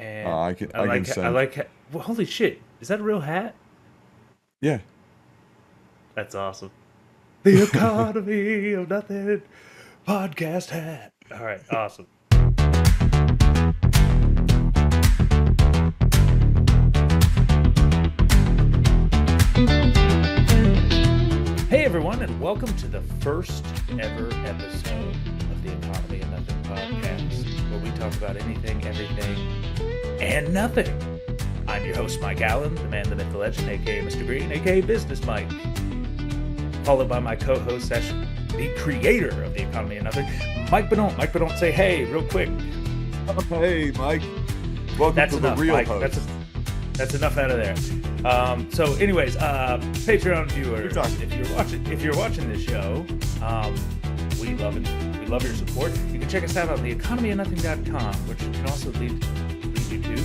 And I can I send. like, well, holy shit, is that a real hat? Yeah. That's awesome. The economy of nothing podcast hat. All right, awesome. Hey everyone, and welcome to the first ever episode of the Economy of Nothing podcast, where we talk about anything, everything, and nothing. I'm your host, Mike Allen, the man, the myth, the legend, aka Mr. Green, aka Business Mike. Followed by my co-host, the creator of the Economy of Nothing, Mike Bedont. Mike Bedont, say hey, real quick. Hey, Mike. Welcome That's to the enough, real Mike. host. That's enough out of there. So, anyways, Patreon viewers, if you're watching this show, we love it. We love your support. You can check us out on theeconomyofnothing.com, which you can also lead you to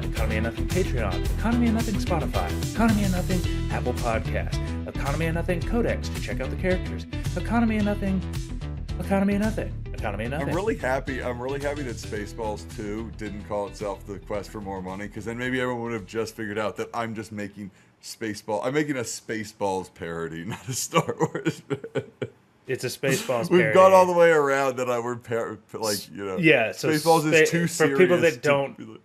Economy of Nothing Patreon, Economy of Nothing Spotify, Economy of Nothing Apple Podcast, Economy of Nothing Codex to check out the characters, Economy of Nothing, Economy of Nothing. Economy of Nothing. I'm really happy that Spaceballs 2 didn't call itself The Quest for More Money, because then maybe everyone would have just figured out that I'm just making I'm making a Spaceballs parody, not a Star Wars. It's a Spaceballs We've parody. gone all the way around that Yeah, so Spaceballs is too serious. For people that don't,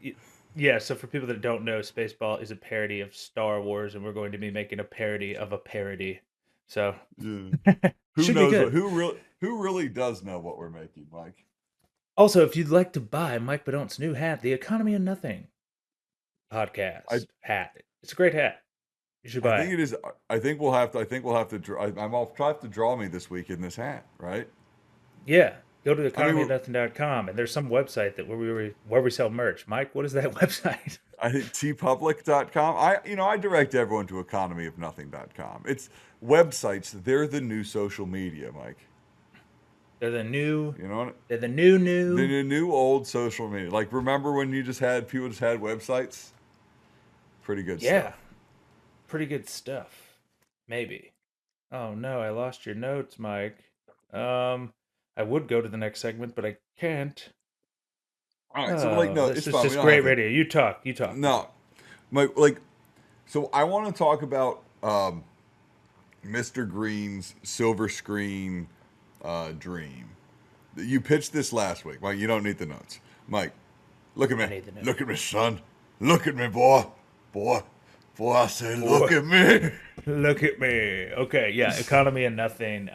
yeah, so for people that don't know, Spaceball is a parody of Star Wars, and we're going to be making a parody of a parody. So, yeah. Should be good. Who really does know what we're making, Mike? Also, if you'd like to buy Mike Bedont's new hat, the Economy of Nothing podcast hat, it's a great hat. You should buy I think it is. I think we'll have to. I'll try to draw me this week in this hat, right? Yeah, go to economyofnothing.com, and there's some website that where we sell merch. Mike, what is that website? I think tpublic.com. I direct everyone to economyofnothing.com. It's websites. They're the new social media, Mike. They're the new. You know what? They're the new. They're the new old social media. Like, remember when people just had websites? Pretty good stuff. Pretty good stuff. Maybe. Oh no, I lost your notes, Mike. I would go to the next segment, but I can't. All right, so no, this it's is fine. just great radio. You talk. No, so I want to talk about Mr. Green's silver screen dream. You pitched this last week, Mike. You don't need the notes, Mike. Look at me. Look at me, son. Look at me, boy. Boy. I say, look at me. Look at me. Okay, yeah. Economy of Nothing.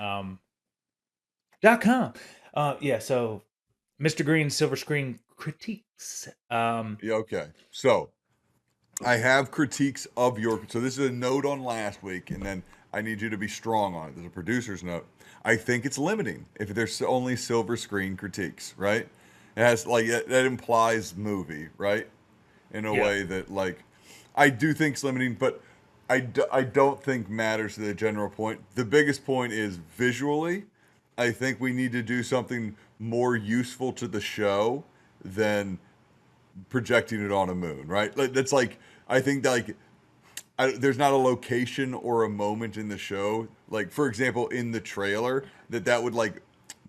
.com. Yeah. So, Mr. Green's silver screen critiques. Yeah. Okay. So, I have critiques of your. So this is a note on last week, and then I need you to be strong on it. There's a producer's note. I think it's limiting if there's only silver screen critiques, right? It has that implies movie, right? In a way that I do think it's limiting, but I don't think matters to the general point. The biggest point is visually. I think we need to do something more useful to the show than projecting it on a moon, right? That's I think that there's not a location or a moment in the show, like for example in the trailer, that would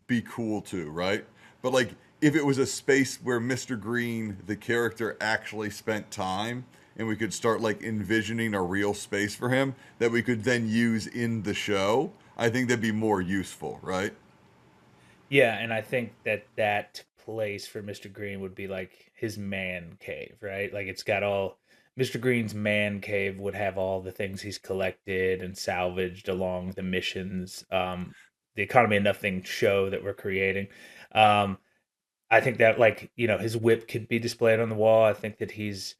be cool too, right? But if it was a space where Mr. Green, the character, actually spent time, and we could start envisioning a real space for him that we could then use in the show, I think that'd be more useful, right? Yeah, and I think that place for Mr. Green would be like his man cave, right? Like it's got all Mr. Green's man cave would have all the things he's collected and salvaged along the missions, the Economy of Nothing show that we're creating. Um, I think that his whip could be displayed on the wall. I think that he's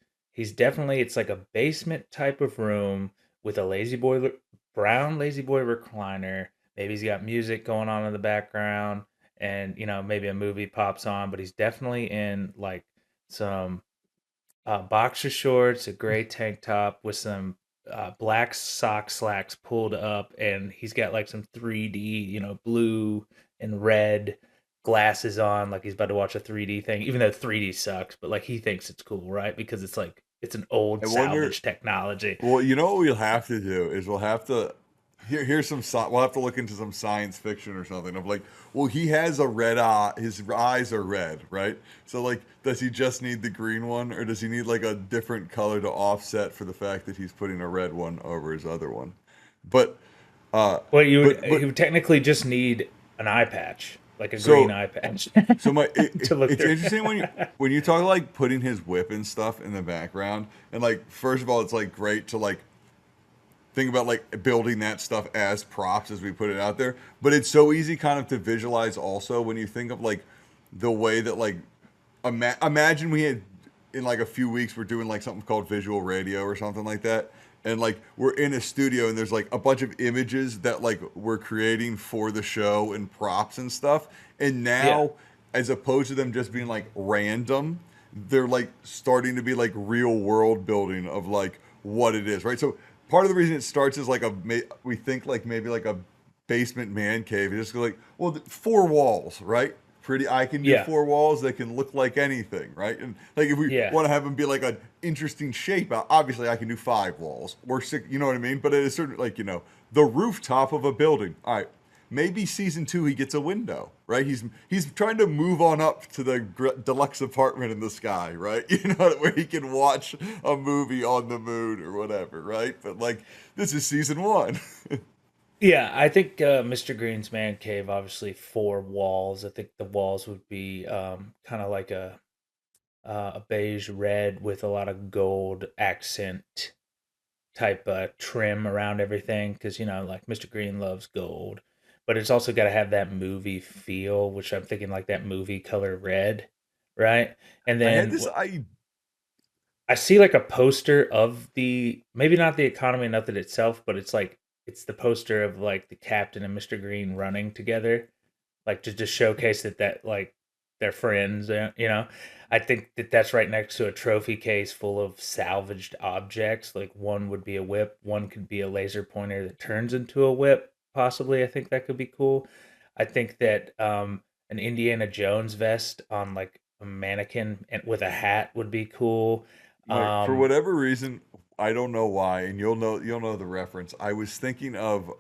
definitely it's like a basement type of room with a brown lazy boy recliner. Maybe he's got music going on in the background, and maybe a movie pops on. But he's definitely in some boxer shorts, a gray tank top with some black sock slacks pulled up, and he's got some 3D, blue and red glasses on, like he's about to watch a 3D thing, even though 3D sucks, but he thinks it's cool, right? Because it's an old salvage technology. Well, you know what we'll have to do is here's some we'll have to look into some science fiction or something of like, well, he has a red eye, his eyes are red, right? So like, does he just need the green one, or does he need like a different color to offset for the fact that he's putting a red one over his other one? But uh Well, but you would technically just need an eye patch, like a green so eye patch, so to look it's through. interesting when you talk like putting his whip and stuff in the background, and like first of all, it's like great to like think about like building that stuff as props as we put it out there. But it's so easy kind of to visualize also when you think of like the way that like imagine we had in like a few weeks we're doing like something called visual radio or something like that. And like we're in a studio and there's like a bunch of images that like we're creating for the show and props and stuff. And Yeah, now as opposed to them just being like random, they're like starting to be like real world building of like what it is, right? So part of the reason it starts is like we think like maybe like a basement man cave. You just go like, well, four walls, right? Pretty. I can do yeah, four walls that can look like anything, right? And like if we yeah, want to have them be like an interesting shape, obviously I can do five walls or six. You know what I mean? But it is certain like the rooftop of a building. All right, maybe season two he gets a window, right? He's trying to move on up to the deluxe apartment in the sky, right? You know, where he can watch a movie on the moon or whatever, right? But like this is season one. yeah. I think Mr. Green's man cave, obviously four walls. I think the walls would be kind of like a beige red with a lot of gold accent type trim around everything because like Mr. Green loves gold, but it's also got to have that movie feel, which I'm thinking like that movie color red, right? And I had then this I I see like a poster of the maybe not the economy method itself, but it's like it's the poster of like the captain and Mr. Green running together, like to just showcase that like they're friends. I think that that's right next to a trophy case full of salvaged objects. Like one would be a whip, one could be a laser pointer that turns into a whip. Possibly, I think that could be cool. I think that an Indiana Jones vest on like a mannequin and with a hat would be cool. like for Um, whatever reason, I don't know why, and you'll know the reference. I was thinking of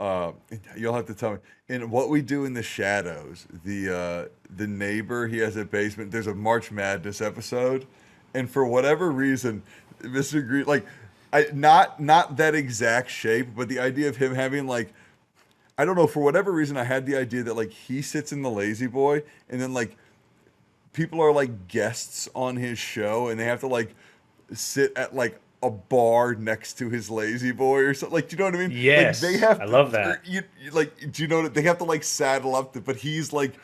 you'll have to tell me in What We Do in the Shadows. The neighbor he has a basement. There's a March Madness episode, and for whatever reason, Mr. Green like not that exact shape, but the idea of him having like I don't know for whatever reason I had the idea that like he sits in the lazy boy and then like people are like guests on his show and they have to like sit at like a bar next to his lazy boy or something. Like, do you know what I mean? Like they yes, have I to, love that. like, do you know that they have to like saddle up, but he's like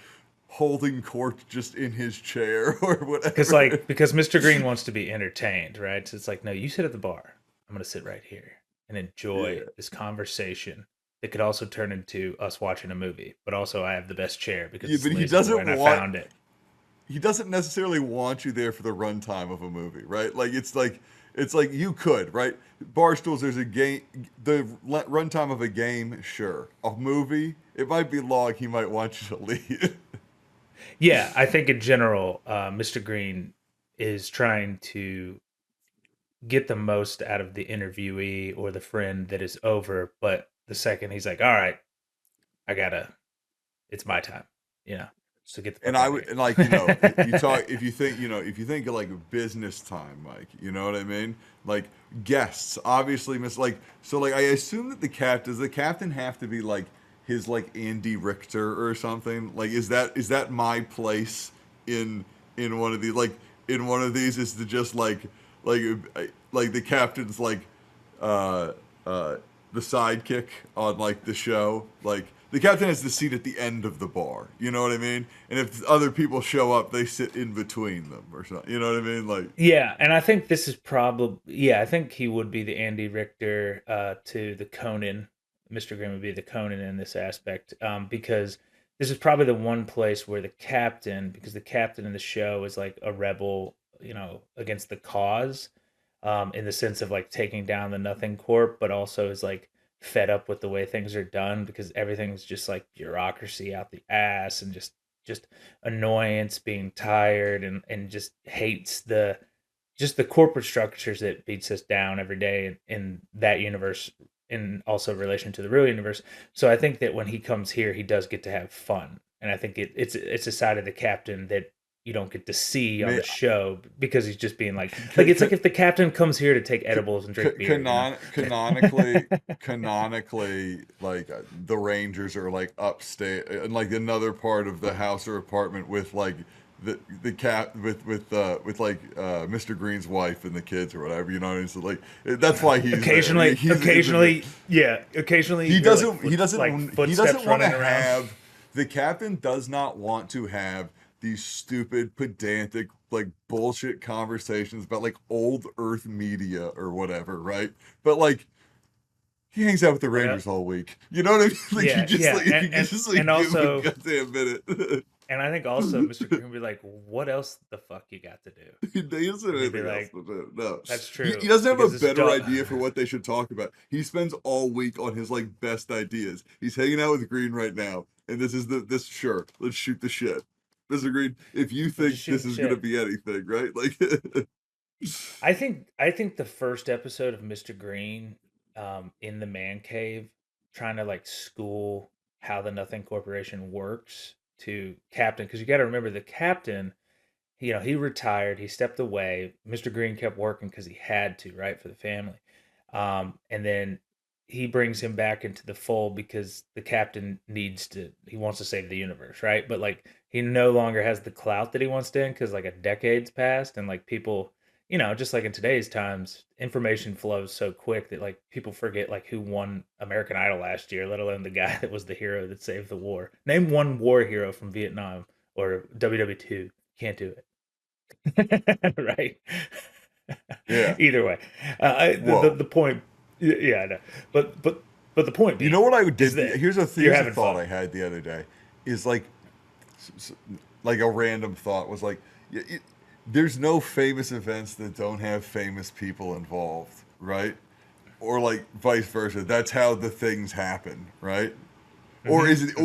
holding court just in his chair or whatever. Because Mr. Green wants to be entertained, right? So it's like, no, you sit at the bar. I'm gonna sit right here and enjoy Yeah, this conversation. It could also turn into us watching a movie, but also I have the best chair because yeah, it's but the lazy boy and I found it. he doesn't necessarily want you there for the runtime of a movie, right? It's like you could, right? Barstools, there's a game, the runtime of a game, sure. A movie, it might be long. He might want you to leave. Yeah, I think in general, Mr. Green is trying to get the most out of the interviewee or the friend that is over, but the second he's like, "All right, I gotta, it's my time," you know, so get the And fuck I out of would, here. and like you talk if you think of like business time, Mike, you know what I mean? Like guests, obviously, miss like so like I assume that does the captain have to be like his like Andy Richter or something? Like is that my place in one of these in one of these is to just like like the captain's like uh, uh, the sidekick on like the show. Like the captain has the seat at the end of the bar. You know what I mean? And if other people show up, they sit in between them or something. You know what I mean? Like Yeah, and I think this is probably yeah, I think he would be the Andy Richter to the Conan. Mr. Green would be the Conan in this aspect, because this is probably the one place where the captain, because the captain in the show is like a rebel, against the cause, in the sense of like taking down the Nothing Corp, but also is like fed up with the way things are done because everything's just like bureaucracy out the ass and just annoyance, being tired and just hates the corporate structures that beats us down every day in that universe in also relation to the real universe. So I think that when he comes here, he does get to have fun, and I think it's a side of the captain that you don't get to see on May, the show because he's just being like it's like if the captain comes here to take edibles and drink beer, you know. canonically, like the Rangers are like upstate and like another part of the house or apartment with like the cat with like Mr. Green's wife and the kids or whatever, you know what I mean? So like that's why he's there. He's in the, Occasionally you hear like he footsteps doesn't want to running around. have the captain does not want to have these stupid pedantic like bullshit conversations about like old earth media or whatever, right? But like he hangs out with the What Rangers else? all week. You know what I mean? Like Yeah, yeah, you just like and give him a also, goddamn minute. and I think also Mr. Green would be like, "What else the fuck you got to do?" He doesn't have And he'd be anything else like, to do. No, "That's he true doesn't have a because this better dog." idea for what they should talk about. He spends all week on his like best ideas. He's hanging out with Green right now, and this is this. Sure, let's shoot the shit, Mr. Green. If you We're just think shooting this the is gonna shit. be anything, right? Like, I think the first episode of Mr. Green, in the man cave, trying to like school how the Nothing Corporation works to Captain, because you got to remember the Captain, he retired, he stepped away. Mr. Green kept working because he had to, right, for the family. And then he brings him back into the fold because the captain he wants to save the universe, right? But like he no longer has the clout that he once did because like a decade's passed and like people, just like in today's times, information flows so quick that like people forget like who won American Idol last year, let alone the guy that was the hero that saved the war. Name one war hero from Vietnam or WW2. Can't do it. Right? yeah. Either way, Whoa. the point, yeah, I know. But the point You know being what I is did? that you're Here's a having thought fun. I had the other day. Is like like a random thought was like, there's no famous events that don't have famous people involved, right? Or like vice versa. That's how the things happen, right? Or Hmm. is it? Hmm.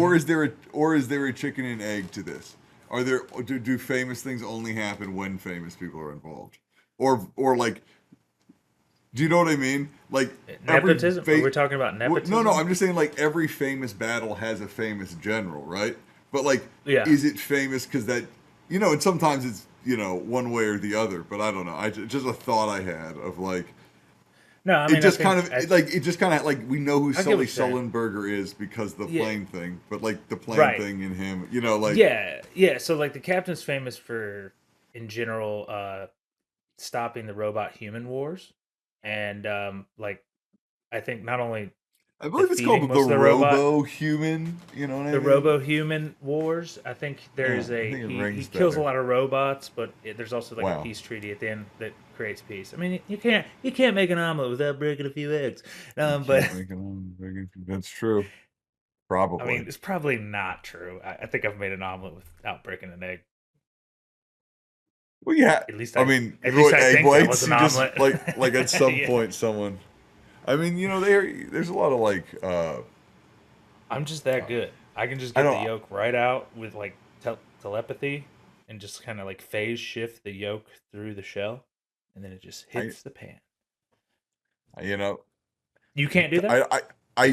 Or is there a chicken and egg to this? Are there? Do famous things only happen when famous people are involved? Or like, do you know what I mean? Like every Nepotism? Are fa- we talking about no, nepotism? I'm just saying like every famous battle has a famous general, right? But like, Yeah. is it famous because that and sometimes it's one way or the other. But I don't know. Just a thought I had of like No, I it mean, I just kind think of it just kind of like we know who I get what Sully you're saying. Sullenberger is because the Yeah. plane thing, but like the plane Right. thing in him, like Yeah. Yeah. So like the captain's famous for, in general, stopping the robot human wars, and like I think not only I believe it's defeating called the most of the robot Robo Human. You know what I the mean? Robo Human Wars. I think Yeah, there's I a think it he rings kills a better. lot of robots, but there's also like a Wow. peace treaty at the end that creates peace. I mean, you can't make an omelet without breaking a few eggs. You But can't make it on. That's true. I Probably. mean, it's probably not true. I think I've made an omelet without breaking an egg. Well, yeah. At least I I mean, at least I egg think that was whites. an You just omelet. like at some Yeah, point someone. I mean, there's a lot of like I'm just that good. I can just I get the don't yolk right out with like telepathy and just kind of like phase shift the yolk through the shell, and then it just I hits the pan. you know You can't do I, that? I I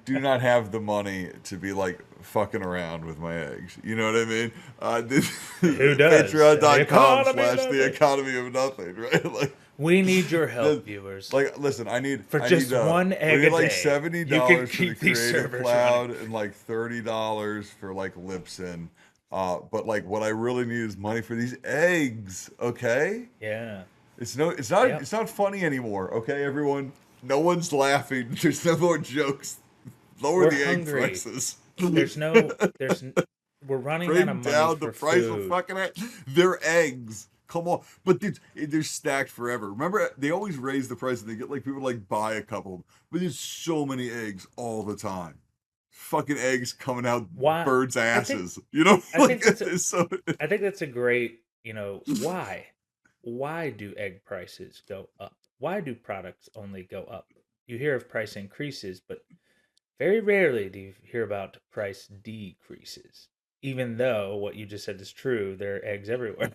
do not have the money to be like fucking around with my eggs. You know what I mean? This Who does? In the patreon.com economy of slash the nothing. economy of nothing, right? Like We need your the help, viewers. like listen, For just one we egg need a like day, you can $70 for the keep these creative servers running. cloud and like $30 for like Libsyn. But like what I really need is money for these eggs, okay? Yeah. It's Yep. not funny anymore, okay, everyone? No one's laughing. There's no more jokes. Lower We're the egg hungry. prices. There's no, there's, we're running out of Bring money down the for price of food. fucking eggs. They're eggs. Come on. But they're stacked forever. Remember, they always raise the price and they get like people to like buy a couple. But there's so many eggs all the time. Fucking eggs coming out Why? birds' I think, asses. You know? I Like, think that's, it's so. I think that's a great, why? Why do egg prices go up? Why do products only go up? You hear of price increases, but very rarely do you hear about price decreases. Even though what you just said is true, there are eggs everywhere.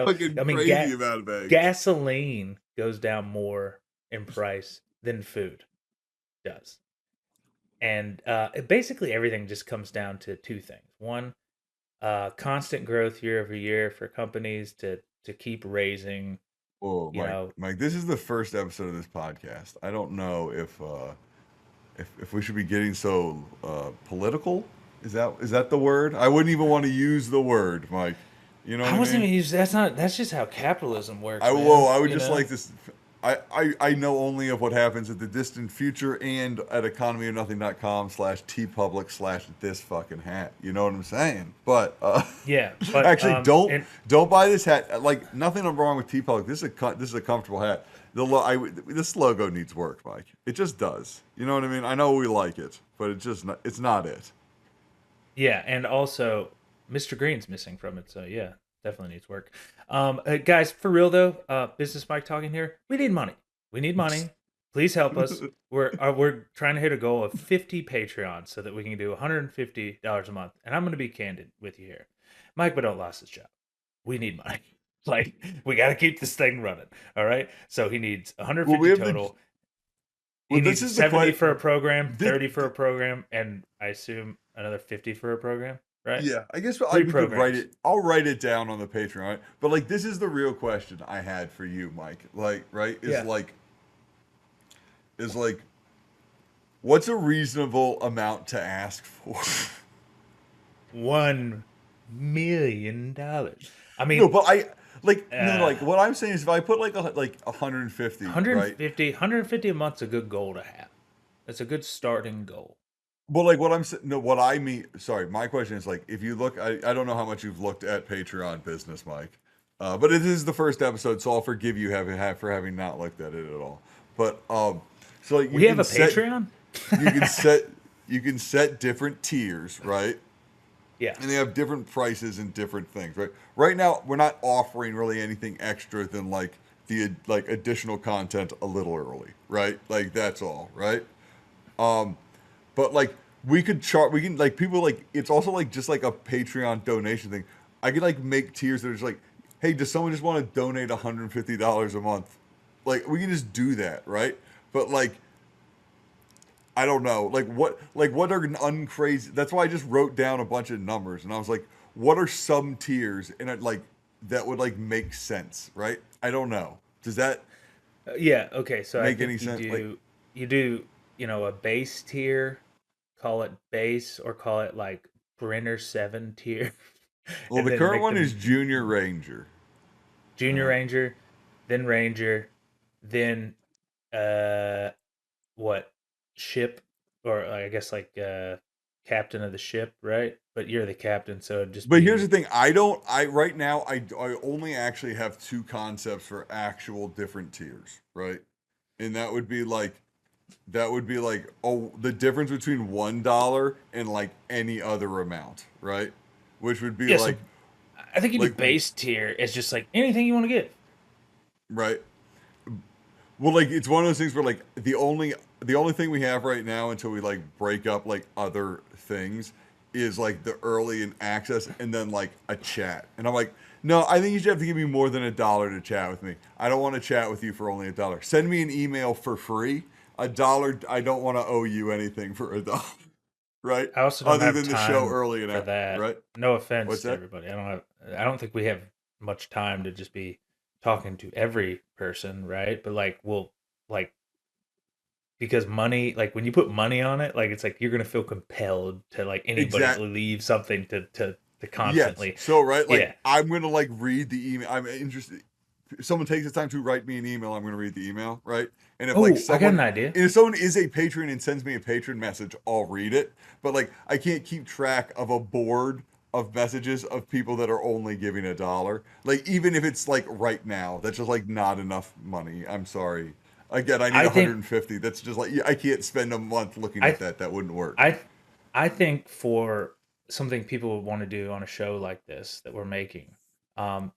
Fucking I mean, crazy amount of eggs. gasoline goes down more in price than food does. And basically everything just comes down to two things. One, constant growth year over year for companies to keep raising, Oh, you Mike, know, Mike, this is the first episode of this podcast. I don't know if we should be getting so political. Is that the word? I wouldn't even want to use the word, Mike. You know what I I wasn't mean? even used. That's just how capitalism I works, whoa, man. I would You just know. like this. I know only of what happens at the distant future and at economyofnothing.com/tpublic/this fucking hat. You know what I'm saying? But Yeah, but actually, don't and don't buy this hat. Like nothing wrong with tpublic. This is a comfortable hat. This logo needs work, Mike. It just does. You know what I mean? I know we like it, but it's not it. yeah, and also Mr. Green's missing from it, so yeah, definitely needs work. Guys, for real though, business Mike talking here. We need money. We need money. Please help us. We're trying to hit a goal of 50 Patreons so that we can do $150 a month. And I'm going to be candid with you here. Mike Bedell lost his job. We need money. Like we got to keep this thing running. All right. So he needs Well, we 150 have the total. He well. This needs is the 70 for a question. program, This, 30 for a program, and I assume another 50 for a program, right? Yeah, I guess Three we could write programs. it. I'll write it down on the Patreon, right? But like, this is the real question I had for you, Mike. Like, right? Yeah. Is like, what's a reasonable amount to ask for? $1 million. I No, mean, but I like no, uh, like what I'm saying is if I put like 150, right? 150 a month's a good goal to have. That's a good starting goal. Well, like what I'm saying, no, what I mean. Sorry, my question is like if you look, I don't know how much you've looked at Patreon business, Mike, but it is the first episode, so I'll forgive you for having not looked at it at all. But so like We have a Patreon? you can set you can set different tiers, right? Yeah. And they have different prices and different things, right? Right now, we're not offering really anything extra than like the like additional content a little early, right? Like that's all, right? But like we can like people like it's also like just like a Patreon donation thing. I could like make tiers that are just like, hey, does someone just want to donate $150 a month? Like we can just do that, right? But like I don't know. Like what are uncrazy? That's why I just wrote down a bunch of numbers and I was like, what are some tiers and it like that would like make sense, right? I don't know. Does that Yeah, okay. So I make think any sense? Like, you do, a base tier, call it base or call it like Brenner 7 tier well, and the then current make one is them Junior Ranger, Junior right? Ranger, then Ranger, then uh what ship or I guess like captain of the ship, right? But you're the captain, so it'd just But here's the be thing: I don't. I right now I only actually have two concepts for actual different tiers, right? And that would be like oh the difference between $1 and like any other amount, right? Which would be yeah. So I think you do like base tier. It's just like anything you want to give. right. Well, like it's one of those things where like the only thing we have right now until we like break up like other things is like the early and access and then like a chat. And I'm like, no, I think you should have to give me more than $1 to chat with me. I don't want to chat with you for only $1. Send me an email for free. $1, I don't want to owe you anything for $1, right? I also don't Other have than the show time early and for out, that. right? No offense What's to that? everybody. I don't think we have much time to just be talking to every person, right? But like we'll like because money, like when you put money on it, like it's like you're gonna feel compelled to like anybody to Exact. leave something to Yes. constantly. So right, like Yeah. I'm gonna like read the email. I'm interested. If someone takes the time to write me an email, I'm going to read the email, right? And if like Oh, I got someone, an idea. and if someone is a patron and sends me a patron message, I'll read it. But like, I can't keep track of a board of messages of people that are only giving $1. Like, even if it's like right now, that's just like not enough money. I'm sorry. Again, I need I think 150. That's just like I can't spend a month looking at I that. That wouldn't work. I I think for something people would want to do on a show like this that we're making,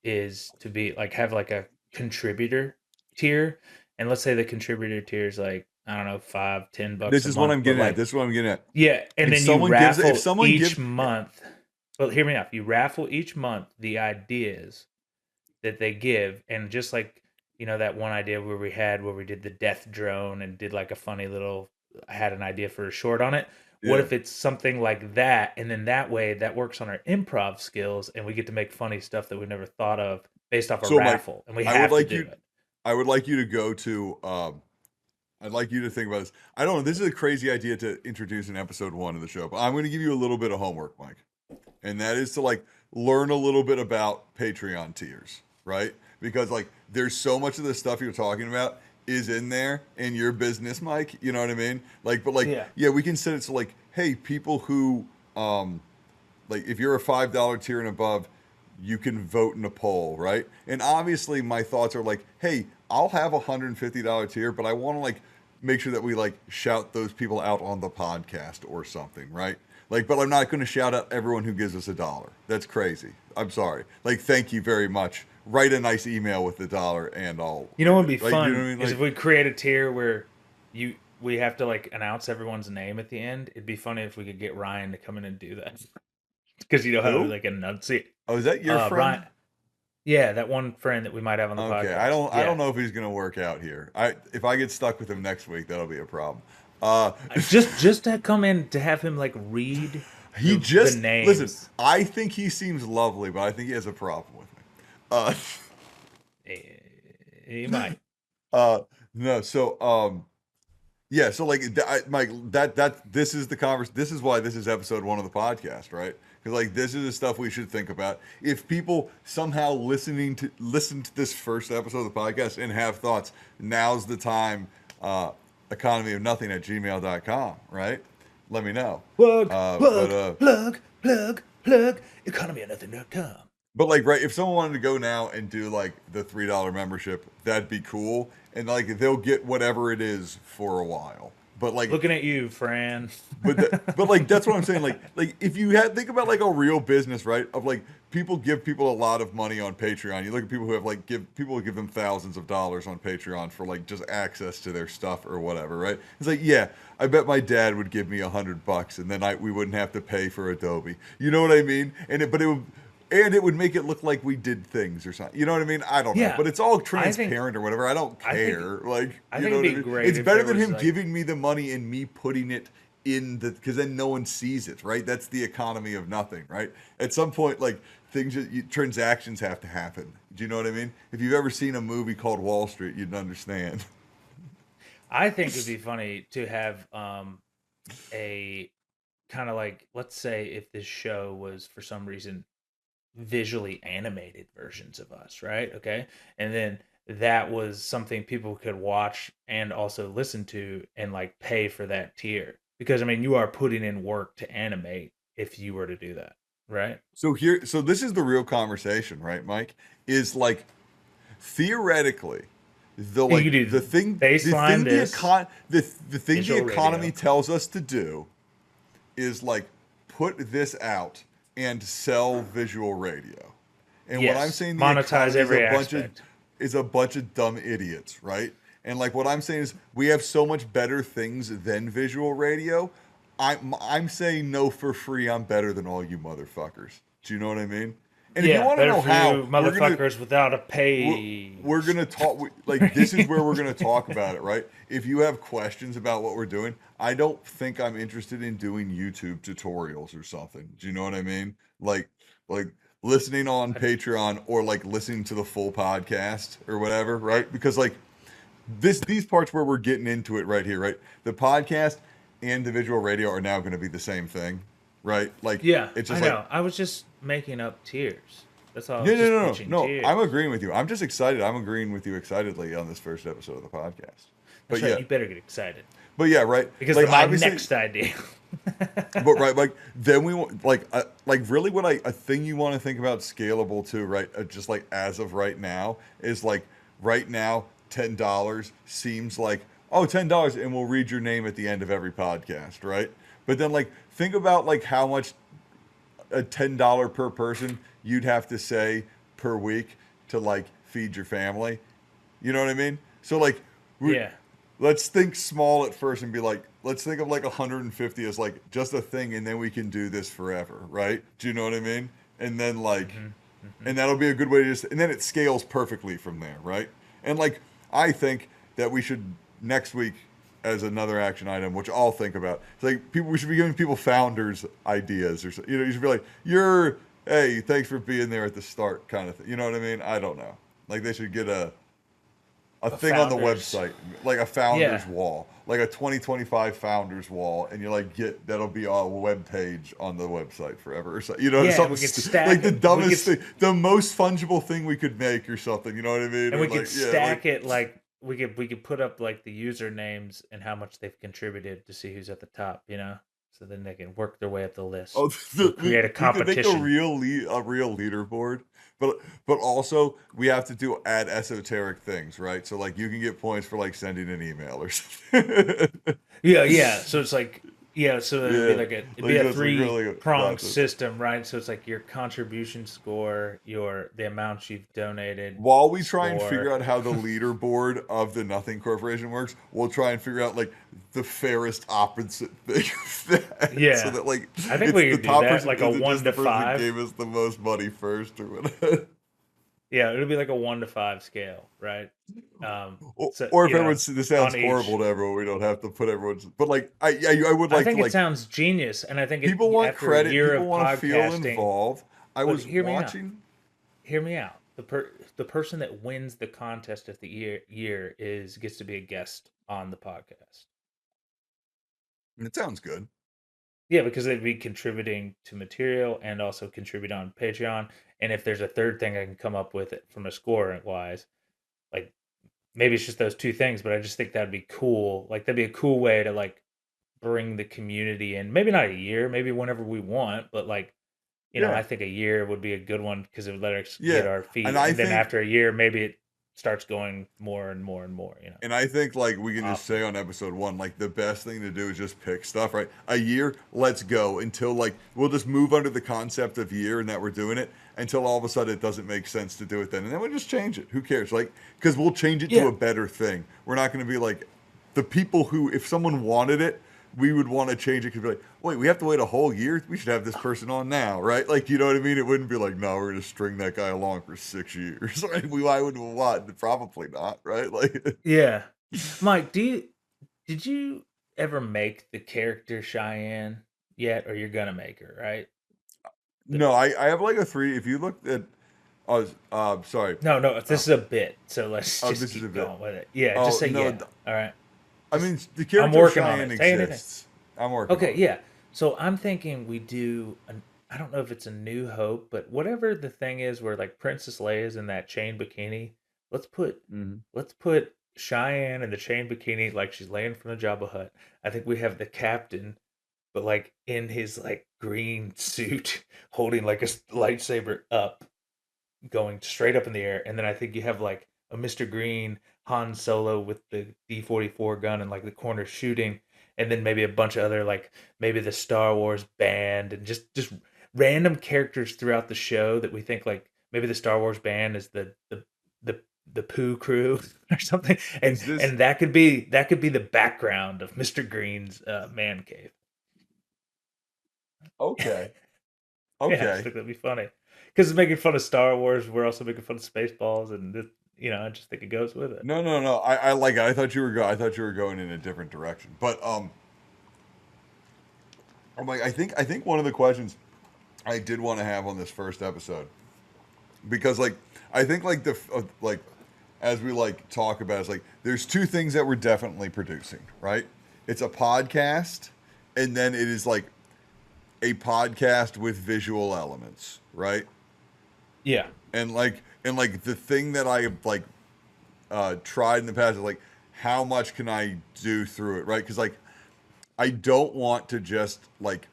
is to be like have like a contributor tier, and let's say the contributor tier is like I don't know $5-10 This a is what month, I'm but getting at. like This is what I'm getting at. yeah, and If then you someone gives, if raffle someone each gives, month. Well, hear me out. You raffle each month the ideas that they give, and just like that one idea where we did the death drone and did like a funny little I had an idea for a short on it. What Yeah. if it's something like that, and then that way that works on our improv skills, and we get to make funny stuff that we never thought of based off a So Mike, raffle, and we I would have to like do you it. I would like you to go to I'd like you to think about this. I don't know, this is a crazy idea to introduce in episode 1 of the show, but I'm going to give you a little bit of homework, Mike. And that is to like learn a little bit about Patreon tiers, right? Because like there's so much of the stuff you're talking about is in there in your business, Mike. You know what I mean? Like, but like, Yeah. yeah, we can set it so like, hey, people who like if you're a $5 tier and above, you can vote in a poll, right? And obviously my thoughts are like, hey, I'll have $150 tier, but I want to like make sure that we like shout those people out on the podcast or something, right? Like, but I'm not going to shout out everyone who gives us $1. That's crazy. I'm sorry. Like, thank you very much. Write a nice email with $1 and I'll You know read what would it. be Like, you know what fun I mean? is Like, if we create a tier where we have to like announce everyone's name at the end. It'd be funny if we could get Ryan to come in and do that because you know how to who? like enunciate. Oh, is that your Ryan, friend? yeah, that one friend that we might have on the Okay, I podcast. don't Yeah, know if he's gonna work out here. If I get stuck with him next week, that'll be a problem. Uh, just to come in to have him like read he the just listen. names. I think he seems lovely, but I think he has a problem with me. Uh, He might. uh, no. So yeah. So like, Mike, that this is the converse. This is why this is episode 1 of the podcast, right? Because like this is the stuff we should think about. If people somehow listen to this first episode of the podcast and have thoughts, now's the time. Economy of nothing at gmail.com, right? Let me know. Plug, But plug, plug, plug, plug. Economyofnothing.com. But like, right, if someone wanted to go now and do like the $3 membership, that'd be cool. And like they'll get whatever it is for a while. But like, Looking at you, Fran. but like that's what I'm saying. Like if you had think about like a real business, right? Of like people give people a lot of money on Patreon. You look at people who have like give people who give them thousands of dollars on Patreon for like just access to their stuff or whatever, right? It's like, yeah, I bet my dad would give me $100 and then we wouldn't have to pay for Adobe. You know what I mean? It would make it look like we did things or something. You know what I mean? I don't know. Yeah, But it's all I think transparent or whatever. I don't I think care. Like, I you think know it'd what I be mean? great It's if better there than was him like giving me the money and me putting it in the, because then no one sees it, right? That's the economy of nothing, right? At some point, like, transactions have to happen. Do you know what I mean? If you've ever seen a movie called Wall Street, you'd understand. I think it'd be funny to have a kind of like, let's say if this show was for some reason visually animated versions of us, right? Okay. And then that was something people could watch and also listen to and like pay for that tier. Because I mean, you are putting in work to animate if you were to do that, right? So this is the real conversation, right, Mike? Is like theoretically You could do baseline this, the thing the visual economy radio. tells us to do is like put this out and sell visual radio. And what I'm Yes. saying the Monetize economy every aspect. is a bunch of dumb idiots, right? And like what I'm saying is we have so much better things than visual radio. I'm saying no for free. I'm better than all you motherfuckers. Do you know what I mean? And if you Yeah, want to better know for how, you motherfuckers without a pay. we're gonna talk like this is where we're gonna talk about it, right? If you have questions about what we're doing, I don't think I'm interested in doing YouTube tutorials or something. Do you know what I mean? Like listening on I, Patreon or like listening to the full podcast or whatever, right? Because like these parts where we're getting into it right here, right? The podcast and the visual radio are now going to be the same thing, right? Like yeah, it's I just like know. I was just making up tiers. That's all. I no, was no, just no, no, pitching no. I'm tiers. agreeing with you. I'm just excited. I'm agreeing with you excitedly on this first episode of the podcast. That's But right. yeah, You better get excited but yeah, right. because Like of my obviously, next idea. but right, like then we want like really what a thing you want to think about scalable too, right? Just like as of right now is like right now $10 seems like oh $10 and we'll read your name at the end of every podcast, right? But then like think about like how much a $10 per person you'd have to say per week to like feed your family. You know what I mean? So like we Yeah. let's think small at first and be like let's think of like 150 as like just a thing and then we can do this forever, right? Do you know what I mean? And then like Hmm. Hmm. and that'll be a good way to just and then it scales perfectly from there, right? And like, I think that we should next week as another action item, which I'll think about. It's like people, we should be giving people founders ideas, or you know, you should be like, hey, thanks for being there at the start, kind of thing. You know what I mean? I don't know. Like they should get a A thing on the founders. website, like a founders Yeah. wall, like a 2025 founders wall, and you like get that'll be a web page on the website forever, or so. You know, Yeah, and something we could like stack the it. dumbest thing, the most fungible thing we could make, or something. You know what I mean? And Or we could like, yeah, like stack it like we could put up like the usernames and how much they've contributed to see who's at the top, you know? So then they can work their way up the list. oh, We'll create a we could make competition. a real leaderboard, but also we have to add esoteric things, right? So like you can get points for like sending an email or something. Yeah, yeah. So it's like yeah, so it'd be Yeah, like it'd be like a that's like three really pronged that's it. system, right? So it's like your contribution score, your the amount you've donated While we try and figure score. out how the leaderboard of the Nothing Corporation works, we'll try and figure out like the fairest opposite thing of that, so Yeah. that like I think it's we the could do top that, person like a isn't one just the to person that five. gave us the most money first or whatever. Yeah, it'll be like a 1 to 5 scale, right? So Or if you know, everyone's this sounds on each. horrible to everyone, we don't have to put everyone's. But like I would I like to think it like sounds genius, and I think people it want after a credit, year people of want to feel podcasting. involved. I But was hear me out. watching. Hear me out. The person that wins the contest of the year is gets to be a guest on the podcast. It sounds good. Yeah, because they'd be contributing to material and also contribute on Patreon. And if there's a third thing I can come up with it from a score wise, like maybe it's just those two things, but I just think that'd be cool. Like that'd be a cool way to like bring the community in. Maybe not a year, maybe whenever we want, but like Yeah, I think a year would be a good one because it would let us get yeah, our and feet, I and then think after a year, maybe it starts going more and more and more. And I think like we can just Often. say on episode one, like the best thing to do is just pick stuff, right? A year, let's go until like we'll just move under the concept of year and that we're doing it until all of a sudden it doesn't make sense to do it then. And then we'll just change it. Who cares? Like, because we'll change it to Yeah, a better thing. We're not going to be like the people who, if someone wanted it, we would want to change it because be like, wait, we have to wait a whole year? We should have this person on now, right? Like, you know what I mean? It wouldn't be like, no, we're going to string that guy along for 6 years. Right? Why would we want? Probably not, right? Like, yeah. Mike, did you ever make the character Cheyenne yet, or you're gonna make her, right? The, no, I have like a three. If you look at, oh, sorry. no, no, Uh, this is a bit, so let's oh, just this is a keep bit. going with it. Yeah, just Oh say no, yeah. All right, I just mean the I'm character working on Cheyenne it. Say anything. exists. I'm working Okay, on it. yeah. So I'm thinking we do an I don't know if it's a New Hope, but whatever the thing is where like Princess Leia's in that chain bikini, let's put Hmm. let's put Cheyenne in the chain bikini like she's laying from the Jabba hut. I think we have the captain, but like in his like green suit, holding like a lightsaber up, going straight up in the air, and then I think you have like a Mr. Green Han Solo with the D-44 gun and like the corner shooting, and then maybe a bunch of other like maybe the Star Wars band and just random characters throughout the show that we think like maybe the Star Wars band is the the Pooh crew or something, Is this and that could be the background of Mr. Green's man cave. okay? Yeah, I just Okay. think that'd be funny because it's making fun of Star Wars. We're also making fun of Spaceballs, and this, I just think it goes with it. No, no, no. I like it. I thought you were going in a different direction. But I'm like I think one of the questions I did want to have on this first episode because like I think like like as we like talk about it's like there's two things that we're definitely producing, right? It's a podcast and then it is like a podcast with visual elements, right? Yeah, And like the thing that I like tried in the past is like how much can I do through it, right? Because like I don't want to just like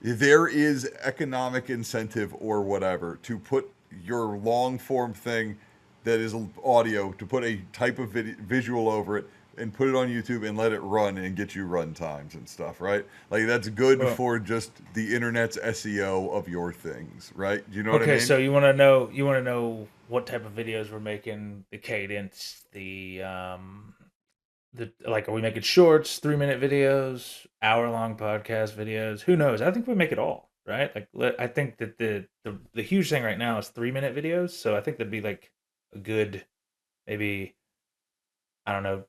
there is economic incentive or whatever to put your long form thing that is audio to put a type of visual over it and put it on YouTube and let it run and get you run times and stuff, right? Like that's good well, for just the internet's SEO of your things, right? Do you know what I okay. mean? So you want to know what type of videos we're making, the cadence, the like, are we making shorts, 3 minute videos, hour long podcast videos? Who knows? I think we make it all, right? Like, I think that the huge thing right now is 3 minute videos. So I think that'd be like a good maybe I don't know,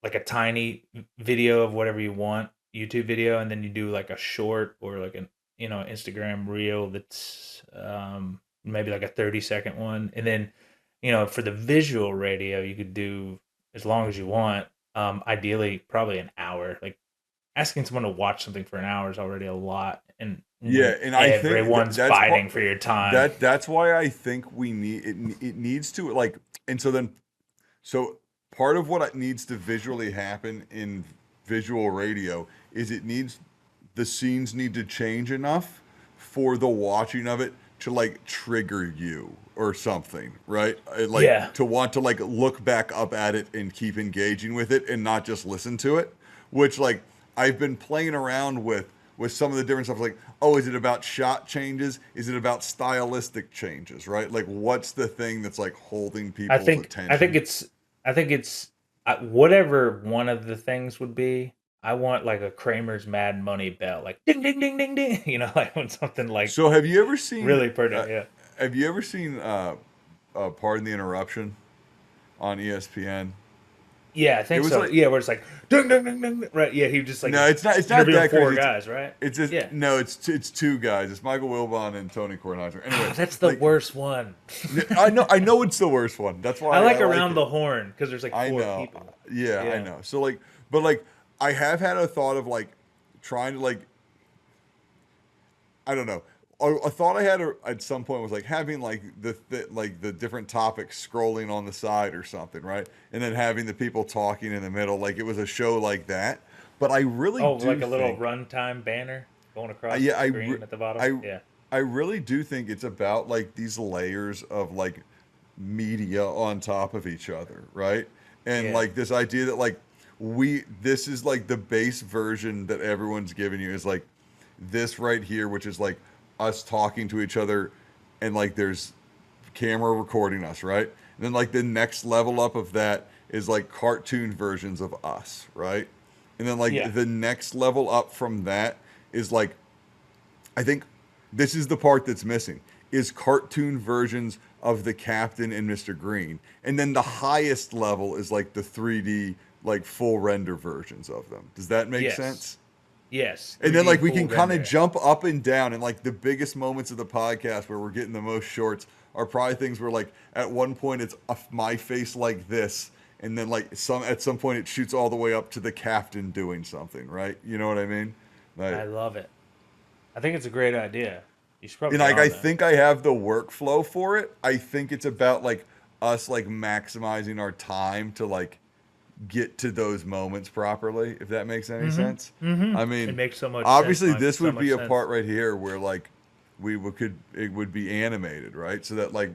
like a tiny video of whatever you want, YouTube video, and then you do like a short or like an Instagram reel that's maybe like a 30-second one, and then for the visual radio you could do as long as you want. Ideally, probably an hour. Like asking someone to watch something for an hour is already a lot, and Yeah, when and I think everyone's that's part fighting for your time. that's why I think we need it. It needs to like, and so then so part of what it needs to visually happen in visual radio is it needs the scenes need to change enough for the watching of it to like trigger you or something, right? Like Yeah, to want to like look back up at it and keep engaging with it and not just listen to it, which like I've been playing around with some of the different stuff like, oh, is it about shot changes? Is it about stylistic changes, right? Like what's the thing that's like holding I people's think I think attention? it's I think it's whatever one of the things would be. I want like a Kramer's Mad Money bell, like ding ding ding ding ding. Like when something like So have you ever seen really uh, pretty. Yeah, have you ever seen Pardon the Interruption on ESPN? yeah, I It think was so. like Yeah, where it's like ding ding ding ding. Right? Yeah, he just like no, is it's not interviewing that four crazy. guys, right? It's just Yeah. no, it's two guys. It's Michael Wilbon and Tony Kornheiser. Anyway, That's the like worst one. I know it's the worst one. That's I why I like like around it. the horn because there's like I four know. people. Yeah, I Yeah. know. So like, but like, I have had a thought of like trying to like, I don't know. A thought I had at some point was like having like like the different topics scrolling on the side or something, right? And then having the people talking in the middle, like it was a show like that. But I really Oh, do like a little think, runtime banner going across the yeah, screen at the bottom. I, Yeah. I really do think it's about like these layers of like media on top of each other, right? And Yeah. like this idea that like this is like the base version that everyone's giving you is like this right here, which is like us talking to each other and like there's camera recording us, right? And then like the next level up of that is like cartoon versions of us, right? And then Yeah. like the next level up from that is like I think this is the part that's missing is cartoon versions of the captain and Mr. Green. And then the highest level is like the 3D like full render versions of them. Does that make Yes. sense? Yes. And then 3D like we full can kind of render. jump up and down and like the biggest moments of the podcast where we're getting the most shorts are probably things where like at one point it's my face like this and then like at some point it shoots all the way up to the captain doing something, right? You know what I mean? I Like love it. I think it's a great idea. You should probably and get like I on that. think I have the workflow for it. I think it's about like us like maximizing our time to like get to those moments properly, if that makes any sense. I It mean, makes so much sense, obviously Mike. this So would be much a sense. part right here where like it would be animated, right? So that like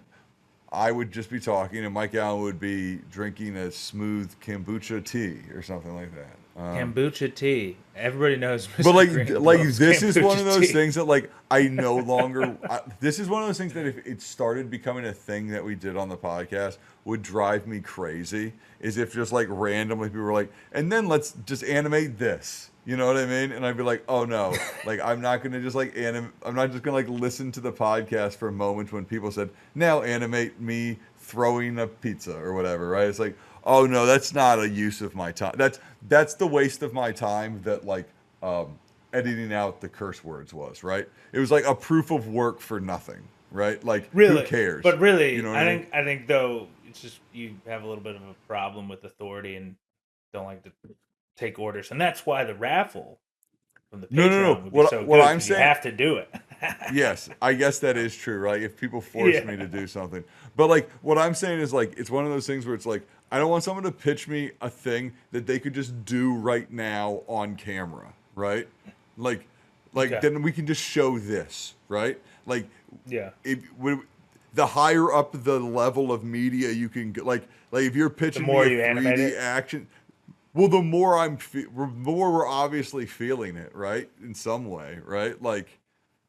I would just be talking and Mike Allen would be drinking a smooth kombucha tea or something like that. Kombucha tea. Everybody knows But Mr. Green like loves this is one of kombucha those tea. things that like I no longer. This is one of those things that if it started becoming a thing that we did on the podcast would drive me crazy. Is if just like randomly people were like, and then let's just animate this. You know what I mean? And I'd be like, oh no, like I'm not gonna just like I'm not just gonna like listen to the podcast for moments when people said now animate me throwing a pizza or whatever, right? It's like, oh no, that's not a use of my time. That's the waste of my time that like editing out the curse words was, right? It was like a proof of work for nothing, right? Like who Really, cares? but You really, know what I I mean? think I think though it's just you have a little bit of a problem with authority and don't like to take orders, and that's why the raffle from the No, no, no. Patreon would be so What good I'm because you saying, have to do it. yes, I guess that is true, right? If people force me to Yeah, do something. But like what I'm saying is like it's one of those things where it's like I don't want someone to pitch me a thing that they could just do right now on camera, right? Like like okay. then we can just show this, right? Like Yeah. if the higher up the level of media you can go, like if you're The pitching me more a you animate 3D it, action, well the more more we're obviously feeling it, right? In some way, right? Like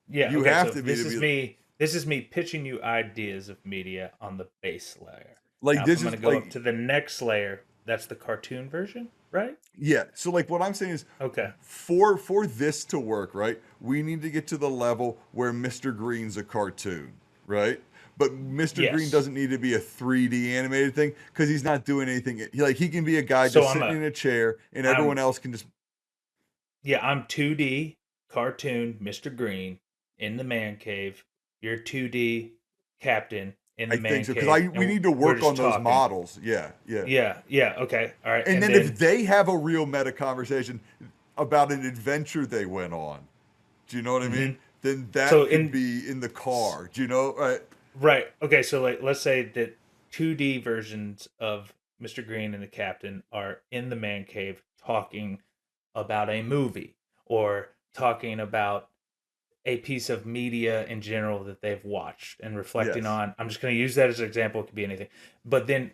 yeah. you Okay, have so to be this to is be me. This is me pitching you ideas of media on the base layer. like Now, if this I'm going is to go up like to the next layer, that's the cartoon version, right? yeah. So like what I'm saying is Okay. for this to work, right? We need to get to the level where Mr. Green's a cartoon, right? But Mr. Green Yes. doesn't need to be a 3D animated thing because he's not doing anything. He can be a guy So just sitting in a chair, and everyone I'm else can just. yeah, I'm 2D cartoon Mr. Green in the man cave. You're 2D Captain in the I think man so because cave, we and need to we're work just on those talking. models. Yeah, yeah. Yeah, yeah, okay, all right, And and then if then they have a real meta conversation about an adventure they went on, do you know what I mean? mhm. Then So that could in be in the car. Do you know? Right? right, okay, so like let's say that 2D versions of Mr. Green and the Captain are in the man cave talking about a movie or talking about a piece of media in general that they've watched and reflecting Yes. on. I'm just going to use that as an example. It could be anything, but then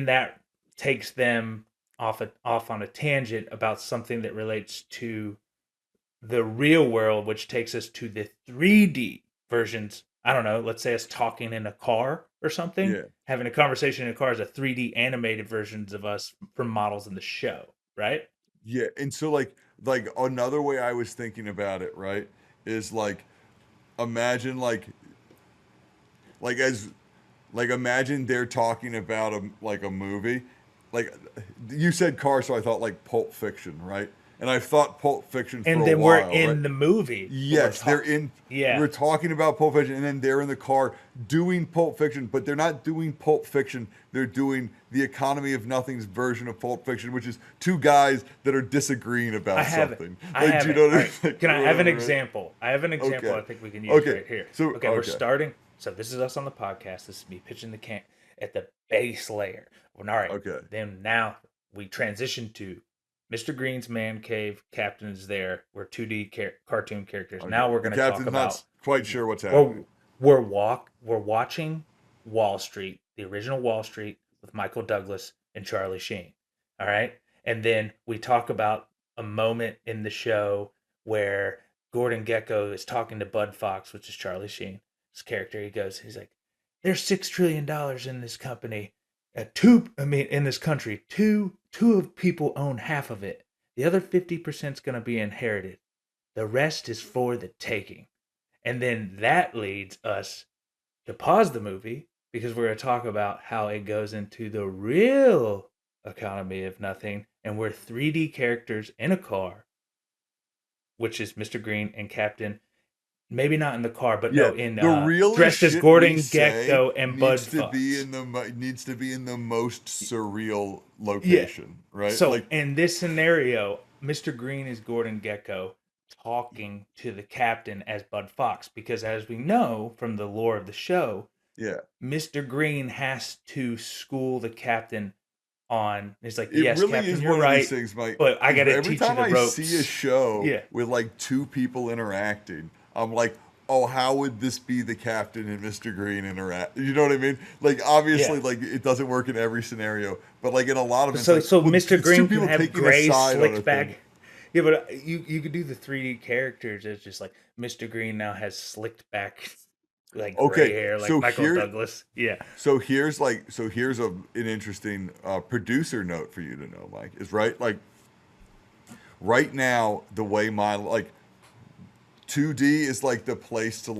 that takes them off on a tangent about something that relates to the real world, which takes us to the 3D versions. I don't know. Let's say us talking in a car or something, Yeah. having a conversation in a car is a 3D animated versions of us from models in the show, right? Yeah. And so like another way I was thinking about it, right, is like imagine like as like imagine they're talking about a movie. Like you said car, so I thought like Pulp Fiction, right? And I've thought Pulp Fiction for And a then we're while, right? in the movie, but we're Yes, they're talking. in. Yeah, We're talking about Pulp Fiction, and then they're in the car doing Pulp Fiction, but they're not doing Pulp Fiction. They're doing the Economy of Nothing's version of Pulp Fiction, which is two guys that are disagreeing I about have it. something. I Like, do have you it. know All what I mean? right. Like, Can or I have an whatever, right? example? I have an example Okay. I think we can use Okay. right here. So, Okay, we're okay. starting. So this is us on the podcast. This is me pitching the can at the base layer. Well, all right. Okay. Then now we transition to Mr. Green's man cave. Captain is there. We're 2D cartoon characters. Okay. Now we're The going to talk captain's not about quite sure what's happening. we're watching Wall Street, the original Wall Street with Michael Douglas and Charlie Sheen. All right? And then we talk about a moment in the show where Gordon Gecko is talking to Bud Fox, which is Charlie Sheen. His character, he's like, "There's $6 trillion in this company. In this country, two of people own half of it. The other 50% is going to be inherited. The rest is for the taking." And then that leads us to pause the movie because we're going to talk about how it goes into the real economy of nothing. And we're 3D characters in a car, which is Mr. Green and Captain. Maybe not in the car, but Yeah, no, in the realest dressed as shit we Gordon say Gecko and Bud Fox. needs to be in the most surreal Yeah. location, right? So Like, in this scenario, Mr. Green is Gordon Gecko talking to the captain as Bud Fox because, as we know from the lore of the show, yeah, Mr. Green has to school the captain on. He's like, it "Yes, really captain, is you're one of these right, things, Mike. but I got Because to every teach you time the I see a ropes." show Yeah, with like two people interacting, I'm like, oh, how would this be the captain and Mr. Green interact? You know what I mean? Like, yeah. obviously, like it doesn't work in every scenario, but like in a lot of it's like, So well, Mr. it's two Green can people have taking a gray side on a slicked thing. back. Yeah, but you could do the 3D characters as just like Mr. Green now has slicked back like gray Okay, hair like so Michael here Douglas. Yeah. here's an interesting producer note for you to know, Mike. Is right now the way my like 2D is like the place to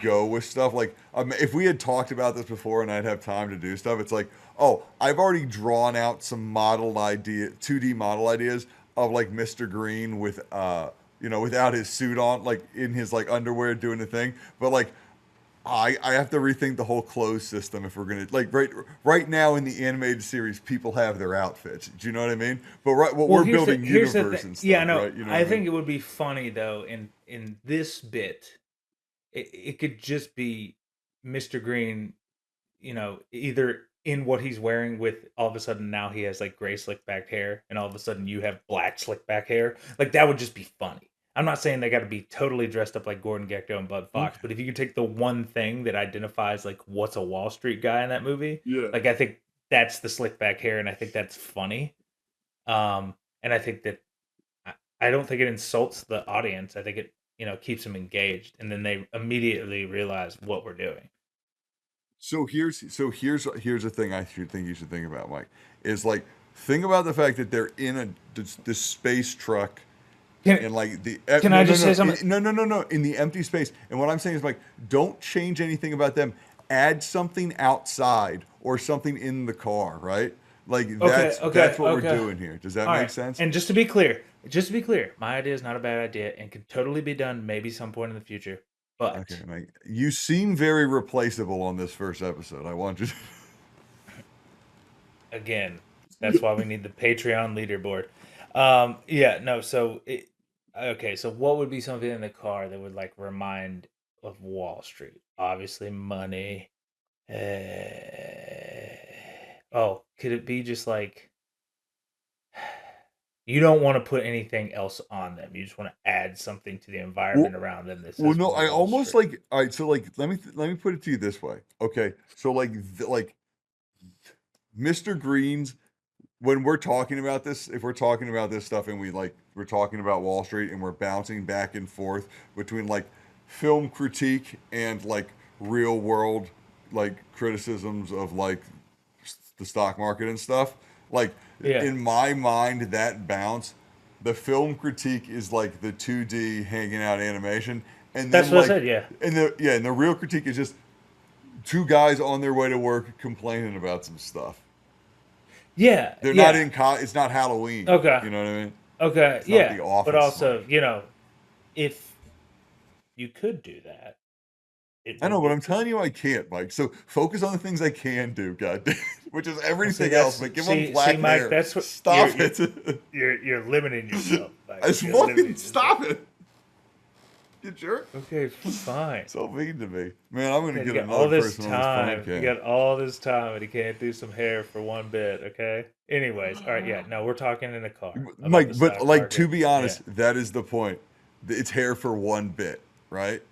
go with stuff. Like if we had talked about this before and I'd have time to do stuff, it's like, oh, I've already drawn out some 2D model ideas of like Mr. Green with without his suit on, like in his like underwear doing the thing. But like I have to rethink the whole clothes system if we're gonna like right now in the animated series, people have their outfits. Do you know what I mean? But what Well, we're building here's the thing. universe and Yeah, stuff, no, right? You know what I I mean? think it would be funny though in this bit. It could just be Mr. Green, either in what he's wearing with all of a sudden now he has like gray slick back hair and all of a sudden you have black slick back hair. Like that would just be funny. I'm not saying they got to be totally dressed up like Gordon Gekko and Bud Fox, Okay. but if you could take the one thing that identifies like what's a Wall Street guy in that movie, Yeah. like I think that's the slick back hair and I think that's funny. And I think that I don't think it insults the audience. I think it, keeps them engaged and then they immediately realize what we're doing. So here's a thing I should think you should think about, Mike. Is like think about the fact that they're in this space truck Can in like the can I just say something? no in the empty space. And what I'm saying is like, don't change anything about them. Add something outside or something in the car, right? Like Okay, that's okay, what we're okay. doing here. Does that All make right. sense? And just to be clear, my idea is not a bad idea and can totally be done maybe some point in the future. Okay, But Mike. You seem very replaceable on this first episode. I want you to. again, that's why we need the Patreon leaderboard. Yeah, no, okay, so what would be something in the car that would like remind of Wall Street? Obviously money. Oh, could it be just like you don't want to put anything else on them. You just want to add something to the Well, environment around them that well, says no. I Wall almost Street. like. All right. So like, let me put it to you this way. Okay. So like Mr. Green's when we're talking about this, if we're talking about this stuff and we're talking about Wall Street and we're bouncing back and forth between like film critique and like real world like criticisms of like the stock market and stuff, like Yeah. in my mind that bounce, the film critique is like the 2D hanging out animation, and That's then what I like said, yeah. and the real critique is just two guys on their way to work complaining about some stuff. Yeah, They're not yeah. in it's not Halloween. Okay. You know what I mean? Okay, It's not yeah. the But office, also, Mike. if you could do that, it I know, would but be I'm cool. telling you I can't, Mike. So focus on the things I can do, God damn, which is Well, see, everything else. that's But give them see, black Mike, hair. that's what Stop it. you're limiting yourself, Mike. I just You're fucking limiting yourself. stop it. You jerk. Okay, fine. So mean to me. Man, I'm gonna God, you get got all another this person on this phone time. You cam. got all this time, and you can't do some hair for one bit. Okay. Anyways, all right. Yeah. No, we're talking in a car about the Mike, but stock like to market. be Yeah. honest, that is the point. It's hair for one bit, right?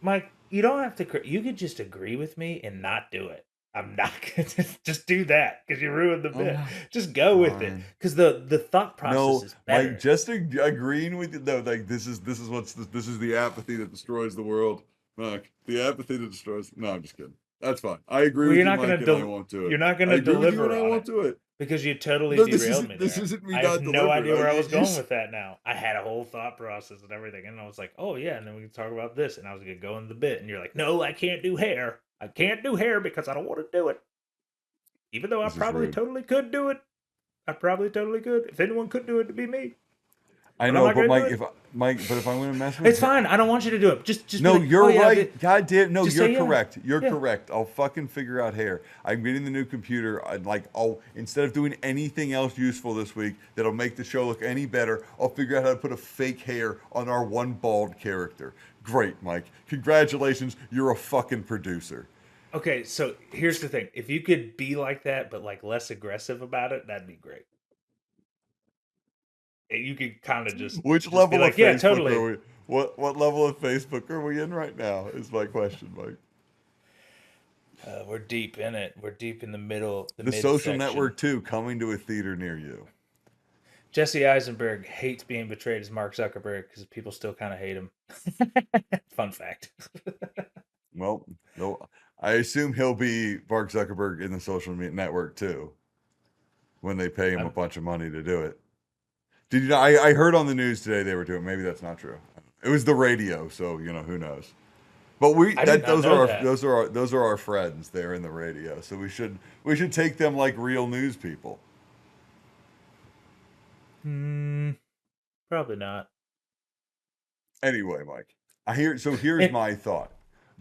Mike. You don't have to. You could just agree with me and not do it. I'm not gonna just do that because you ruined the bit. Oh, Just go with it fine. because the thought process No, is Mike, better. just agreeing with you. No, like this is the apathy that destroys the world, Mike. The apathy that destroys. No, I'm just kidding. That's fine. I agree Well, with you, Mike, and I won't do you're it. not I gonna agree with you, and deliver I on won't it do it. because you totally No, derailed me this there. isn't me I have not no delivering. idea where I was You going with that now. I had a whole thought process and everything, and I was like, "Oh yeah," and then we can talk about this, and I was gonna go in the bit, and you're like, "No, I can't do hair. I can't do hair because I don't want to do it, even though I this is probably rude. totally could do it. I probably totally could. If anyone could do it, it'd be me. I But I'm know, not but gonna do Mike, it. if I'm gonna mess with It's him, fine. I don't want you to do it. Just be no, like, "Oh you're yeah, right. God damn, no, just you're say yeah, correct. You're yeah." correct. I'll fucking figure out hair. I'm getting the new computer. I'll instead of doing anything else useful this week that'll make the show look any better, I'll figure out how to put a fake hair on our one bald character. Great, Mike. Congratulations. You're a fucking producer. Okay, so here's the thing. If you could be like that, but like less aggressive about it, that'd be great. You could kind of Which just be level of like, yeah, Facebook are totally. we? What level of Facebook are we in right now? Is my question, Mike. We're deep in it. We're deep in the middle, the The Social midsection. Network 2 coming to a theater near you. Jesse Eisenberg hates being betrayed as Mark Zuckerberg because people still kind of hate him. Fun fact. Well, no, I assume he'll be Mark Zuckerberg in the social media network too when they pay him a I'm, bunch of money to do it. Did you know? I heard on the news today they were doing. Maybe that's not true. It was the radio, so who knows. But I did not know that. those are our friends there in the radio. So we should take them like real news people. Hmm, probably not. Anyway, Mike, I hear. So here's And my thought.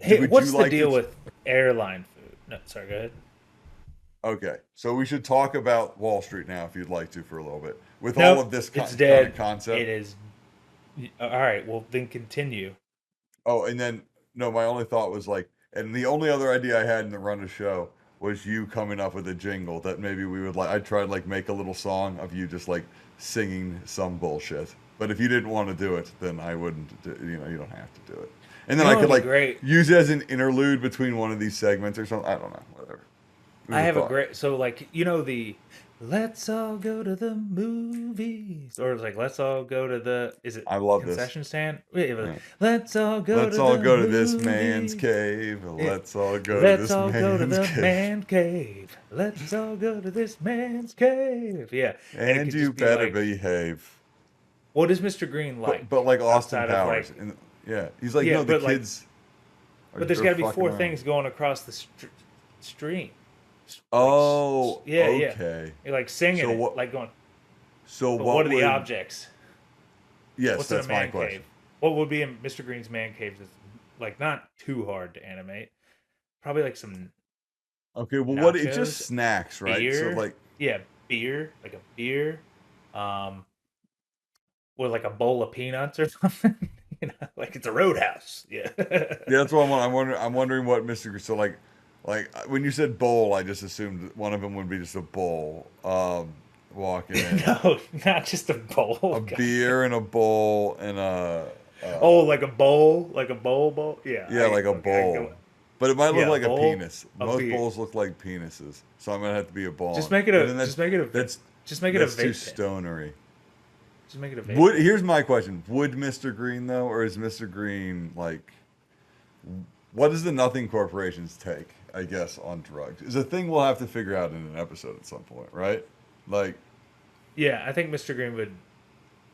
hey, Would you what's the like deal to? with airline food? No, sorry, go ahead. Okay, so we should talk about Wall Street now, if you'd like to, for a little bit, with all Nope, of this it's kind of dead. It concept. is. All right, well, then continue. Oh, and then no, my only thought was like, and the only other idea I had in the run of show was you coming up with a jingle that maybe we would like. I'd try to like make a little song of you just like singing some bullshit. But if you didn't want to do it, then I wouldn't. You don't have to do it. And then You I know what could would be like great? use it as an interlude between one of these segments or something. I don't know. Whatever. It I was a have a thought. great like the let's all go to the movies or it's like let's all go to the is it I love this. concession stand? Wait, Yeah. let's all go Let's to all the go to this man's movies. cave. Yeah. Let's all go to Let's this all go to man's the cave. man cave. Let's all go to this man's cave. Yeah. And it And could you just be better like behave. What is Mr. Green like but like Austin outside of Powers, like and yeah, he's like, yeah, no, the but like kids but there's are got to be fucking four around. things going across the stream. Oh, Yeah, yeah. okay. You're like singing So it, what? like going. So But what what are the would? objects? Yes, What's in a that's my man question. cave? What would be in Mr. Green's man cave that's like not too hard to animate? Probably like some Okay, well, what? It's just nachos, snacks, right? So beer. like, Yeah, beer, like a beer. Um, with like a bowl of peanuts or something. Like it's a roadhouse. Yeah. yeah, that's what I'm wondering what Mister. So like when you said bowl, I just assumed that one of them would be just a bowl. Walking in No, not just a a bowl. God damn. beer and a bowl and Oh, like a bowl. Yeah, yeah, like a okay, I can go. bowl. But it might look Yeah, a like a bowl, penis. a Most beer. bowls look like penises, so I'm gonna have to be a Just ball. make it But a then just make it a that's just make it a that's too vape pen. stonery. Just make it a vape Would pen. here's my question: would Mr. Green though, or is Mr. Green like? What does the Nothing Corporations take? I guess on drugs is a thing we'll have to figure out in an episode at some point, right? Like, Yeah, I think Mr. Green would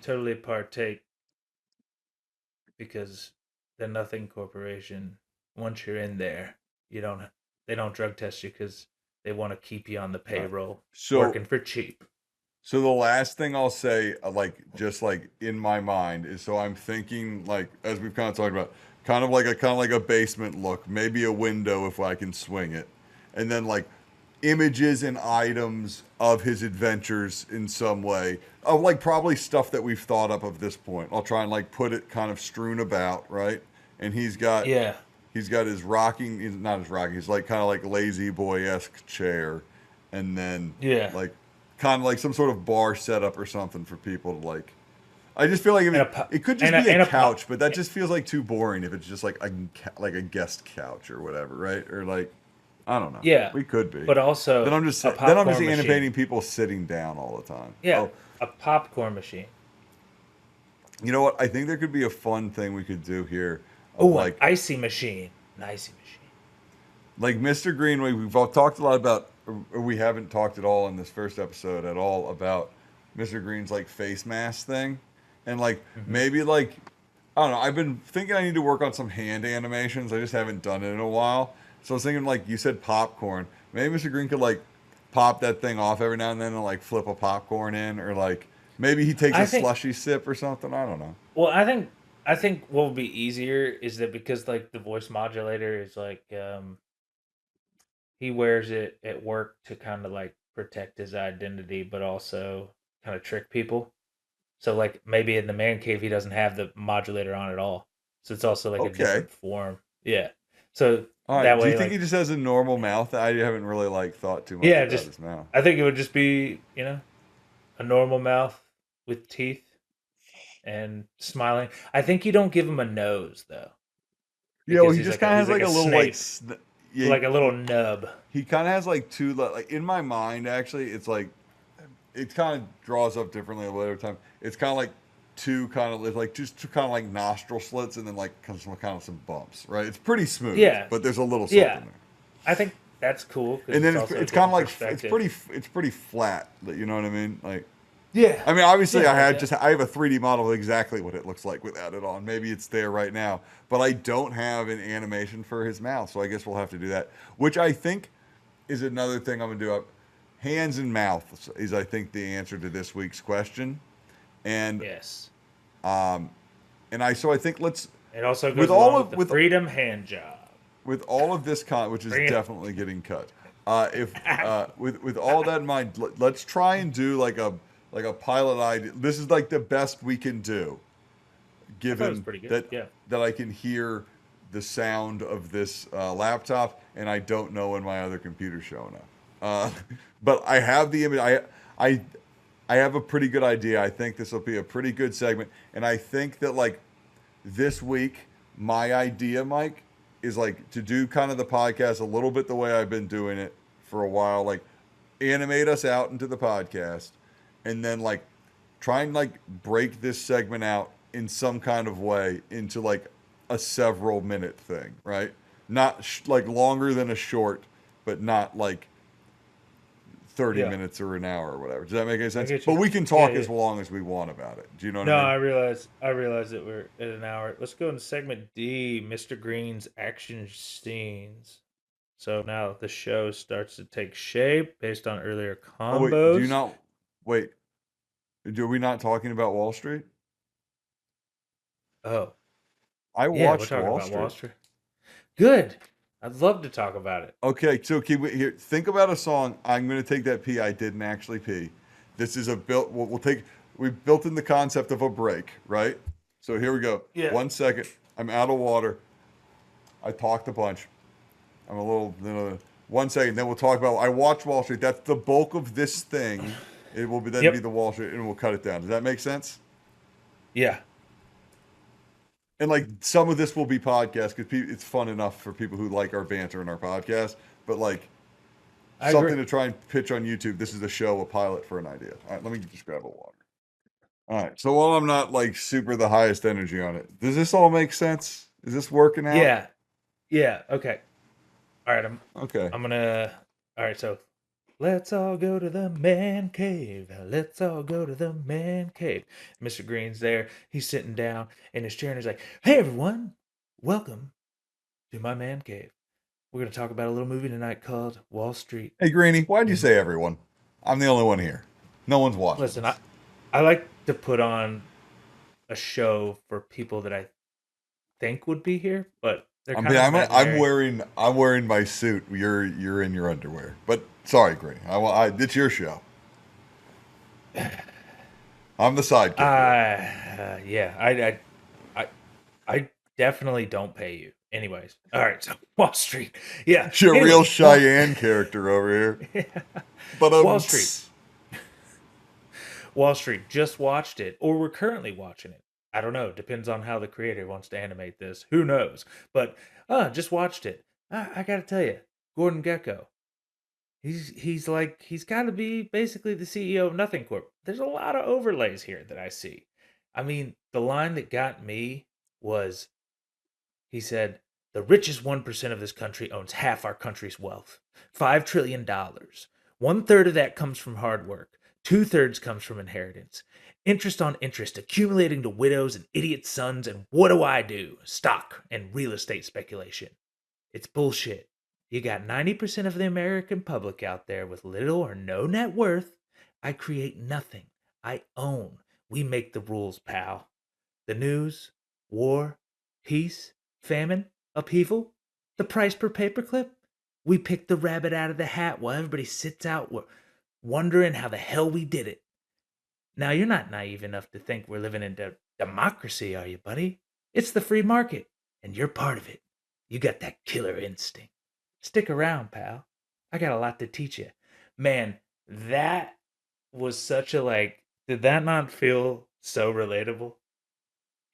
totally partake because the Nothing Corporation, once you're in there, you don't they don't drug test you because they want to keep you on the all right. payroll So working for cheap. So the last thing I'll say, like just like in my mind, is so I'm thinking like as we've kind of talked about, kind of like a basement look, maybe a window if I can swing it, and then like images and items of his adventures in some way, of like probably stuff that we've thought up of this point. I'll try and like put it kind of strewn about, right? And Yeah, he's got his rocking, he's not his rocking, he's like kind of like lazy boy esque chair, and then yeah, like kind of like some sort of bar setup or something for people to like. I just feel like and a pu- it could just be a and a pop. couch, but that just feels like too boring if it's just like a guest couch or whatever, right? Or like I don't know. Yeah, We could be. but also a Then I'm just popcorn machine. animating people sitting down all the time. Yeah, Oh, a popcorn machine. you know what? I think there could be a fun thing we could do here of Oh, an icy machine. An icy machine. like Mr. Greenway. We've all talked a lot about, or we haven't talked at all in this first episode at all about Mr. Green's like face mask thing, and like Hmm. maybe like I don't know. I've been thinking I need to work on some hand animations. I just haven't done it in a while. So I was thinking like you said popcorn. Maybe Mr. Green could like pop that thing off every now and then and like flip a popcorn in, or like maybe he takes I a think. slushy sip or something. I don't know. Well, I think what would be easier is that because like the voice modulator is like he wears it at work to kind of like protect his identity, but also kind of trick people. So like maybe in the man cave he doesn't have the modulator on at all. So it's also like a Okay. different form. Yeah. So All right. that Do you way think he like just has a normal mouth? I haven't really like thought too much yeah, about just his mouth. I think it would just be, a normal mouth with teeth and smiling. I think you don't give him a nose though Yeah, well, because he just kind of he's has like like a a little like snape, yeah. like a little nub. He kind of has like two like in my mind actually. It's like it kind of draws up differently at a later time. It's kind of like two kind of like just two kind of like nostril slits and then like kind of some bumps, right? It's pretty smooth, Yeah, but there's a little yeah. something there. I think that's cool because And it's then also a it's kind of different like perspective. it's pretty flat. You know what I mean? Like Yeah, I mean, obviously, yeah, like a I have a 3D model of exactly what it looks like without it on. Maybe it's there right now, but I don't have an animation for his mouth, so I guess we'll have to do that. Which I think is another thing I'm gonna do. Hands and mouth is I think the answer to this week's question, and yes. um, and I think let's It also with goes all along with of the freedom hand job. with all of this which is Bring it. definitely getting cut. If with all that in mind, let's try and do like a pilot idea. This is like the best we can do, I thought it was given pretty good. that Yeah. I can hear the sound of this laptop, and I don't know when my other computer's showing up. But I have the image. I I have a pretty good idea. I think this will be a pretty good segment, and I think that like this week, my idea, Mike, is like to do kind of the podcast a little bit the way I've been doing it for a while, like animate us out into the podcast, and then like try and like break this segment out in some kind of way into like a several minute thing, right? Not like longer than a short, but not like 30 Yeah, minutes or an hour or whatever. Does that make any I sense? get But you. we can Yeah, talk yeah. as long as we want about it. Do you know what I No, mean? I realize that we're at an hour. Let's go into segment D, Mr. Green's action scenes. So now the show starts to take shape based on earlier Oh wait, do you combos. not wait? Are we not talking about Wall Street? Oh, I yeah, we're watched talking Wall about Wall Street. Street. Good. I'd love to talk about it. Okay, so keep it here. Think about a song. I'm going to take that pee. I didn't actually pee. This is a built. We'll take. We've built in the concept of a break, right? So here we go. Yeah. 1 second. I'm out of water. I talked a bunch. I'm a little. 1 second. Then we'll talk about. I watched Wall Street. That's the bulk of this thing. It will be then be Yep. the Wall Street, and we'll cut it down. Does that make sense? Yeah. And like some of this will be podcast because it's fun enough for people who like our banter and our podcast. But like I agree. something to try and pitch on YouTube. This is a show, a pilot for an idea. All right, let me just grab a water. All right. So while I'm not like super the highest energy on it, does this all make sense? Is this working out? Yeah. Yeah. Okay. All right. Okay. I'm gonna. All right. So let's all go to the man cave. Let's all go to the man cave. Mr. Green's there. He's sitting down in his chair and he's like, "Hey everyone, welcome to my man cave. We're gonna talk about a little movie tonight called Wall Street." Hey, Greeny, why'd you And say everyone? I'm the only one here. No one's watching listen, I this. I like to put on a show for people that I think would be here, but they're I kind mean, of I'm imaginary. wearing my suit. You're in your underwear. But sorry, Greeny. It's your show. I'm the sidekick here. Yeah, I I definitely don't pay you. Anyways, all right. So Wall Street, yeah. You're a real Anyways, Wall, Cheyenne character over here. yeah. But Wall Street, Wall Street. Just watched it, or we're currently watching it. I don't know. Depends on how the creator wants to animate this. Who knows? But just watched it. I gotta tell you, Gordon Gecko. He's got to be basically the CEO of Nothing Corp. There's a lot of overlays here that I see. I mean, the line that got me was he said, "The richest 1% of this country owns half our country's wealth. $5 trillion. 1/3 of that comes from hard work. 2/3 comes from inheritance. Interest on interest accumulating to widows and idiot sons. And what do I do? Stock and real estate speculation. It's bullshit. You got 90% of the American public out there with little or no net worth. I create nothing. I own. We make the rules, pal. The news, war, peace, famine, upheaval, the price per paperclip. We pick the rabbit out of the hat while everybody sits out wondering how the hell we did it. Now, you're not naive enough to think we're living in democracy, are you, buddy? It's the free market, and you're part of it. You got that killer instinct. Stick around, pal. I got a lot to teach you." Man, that was such a like, did that not feel so relatable,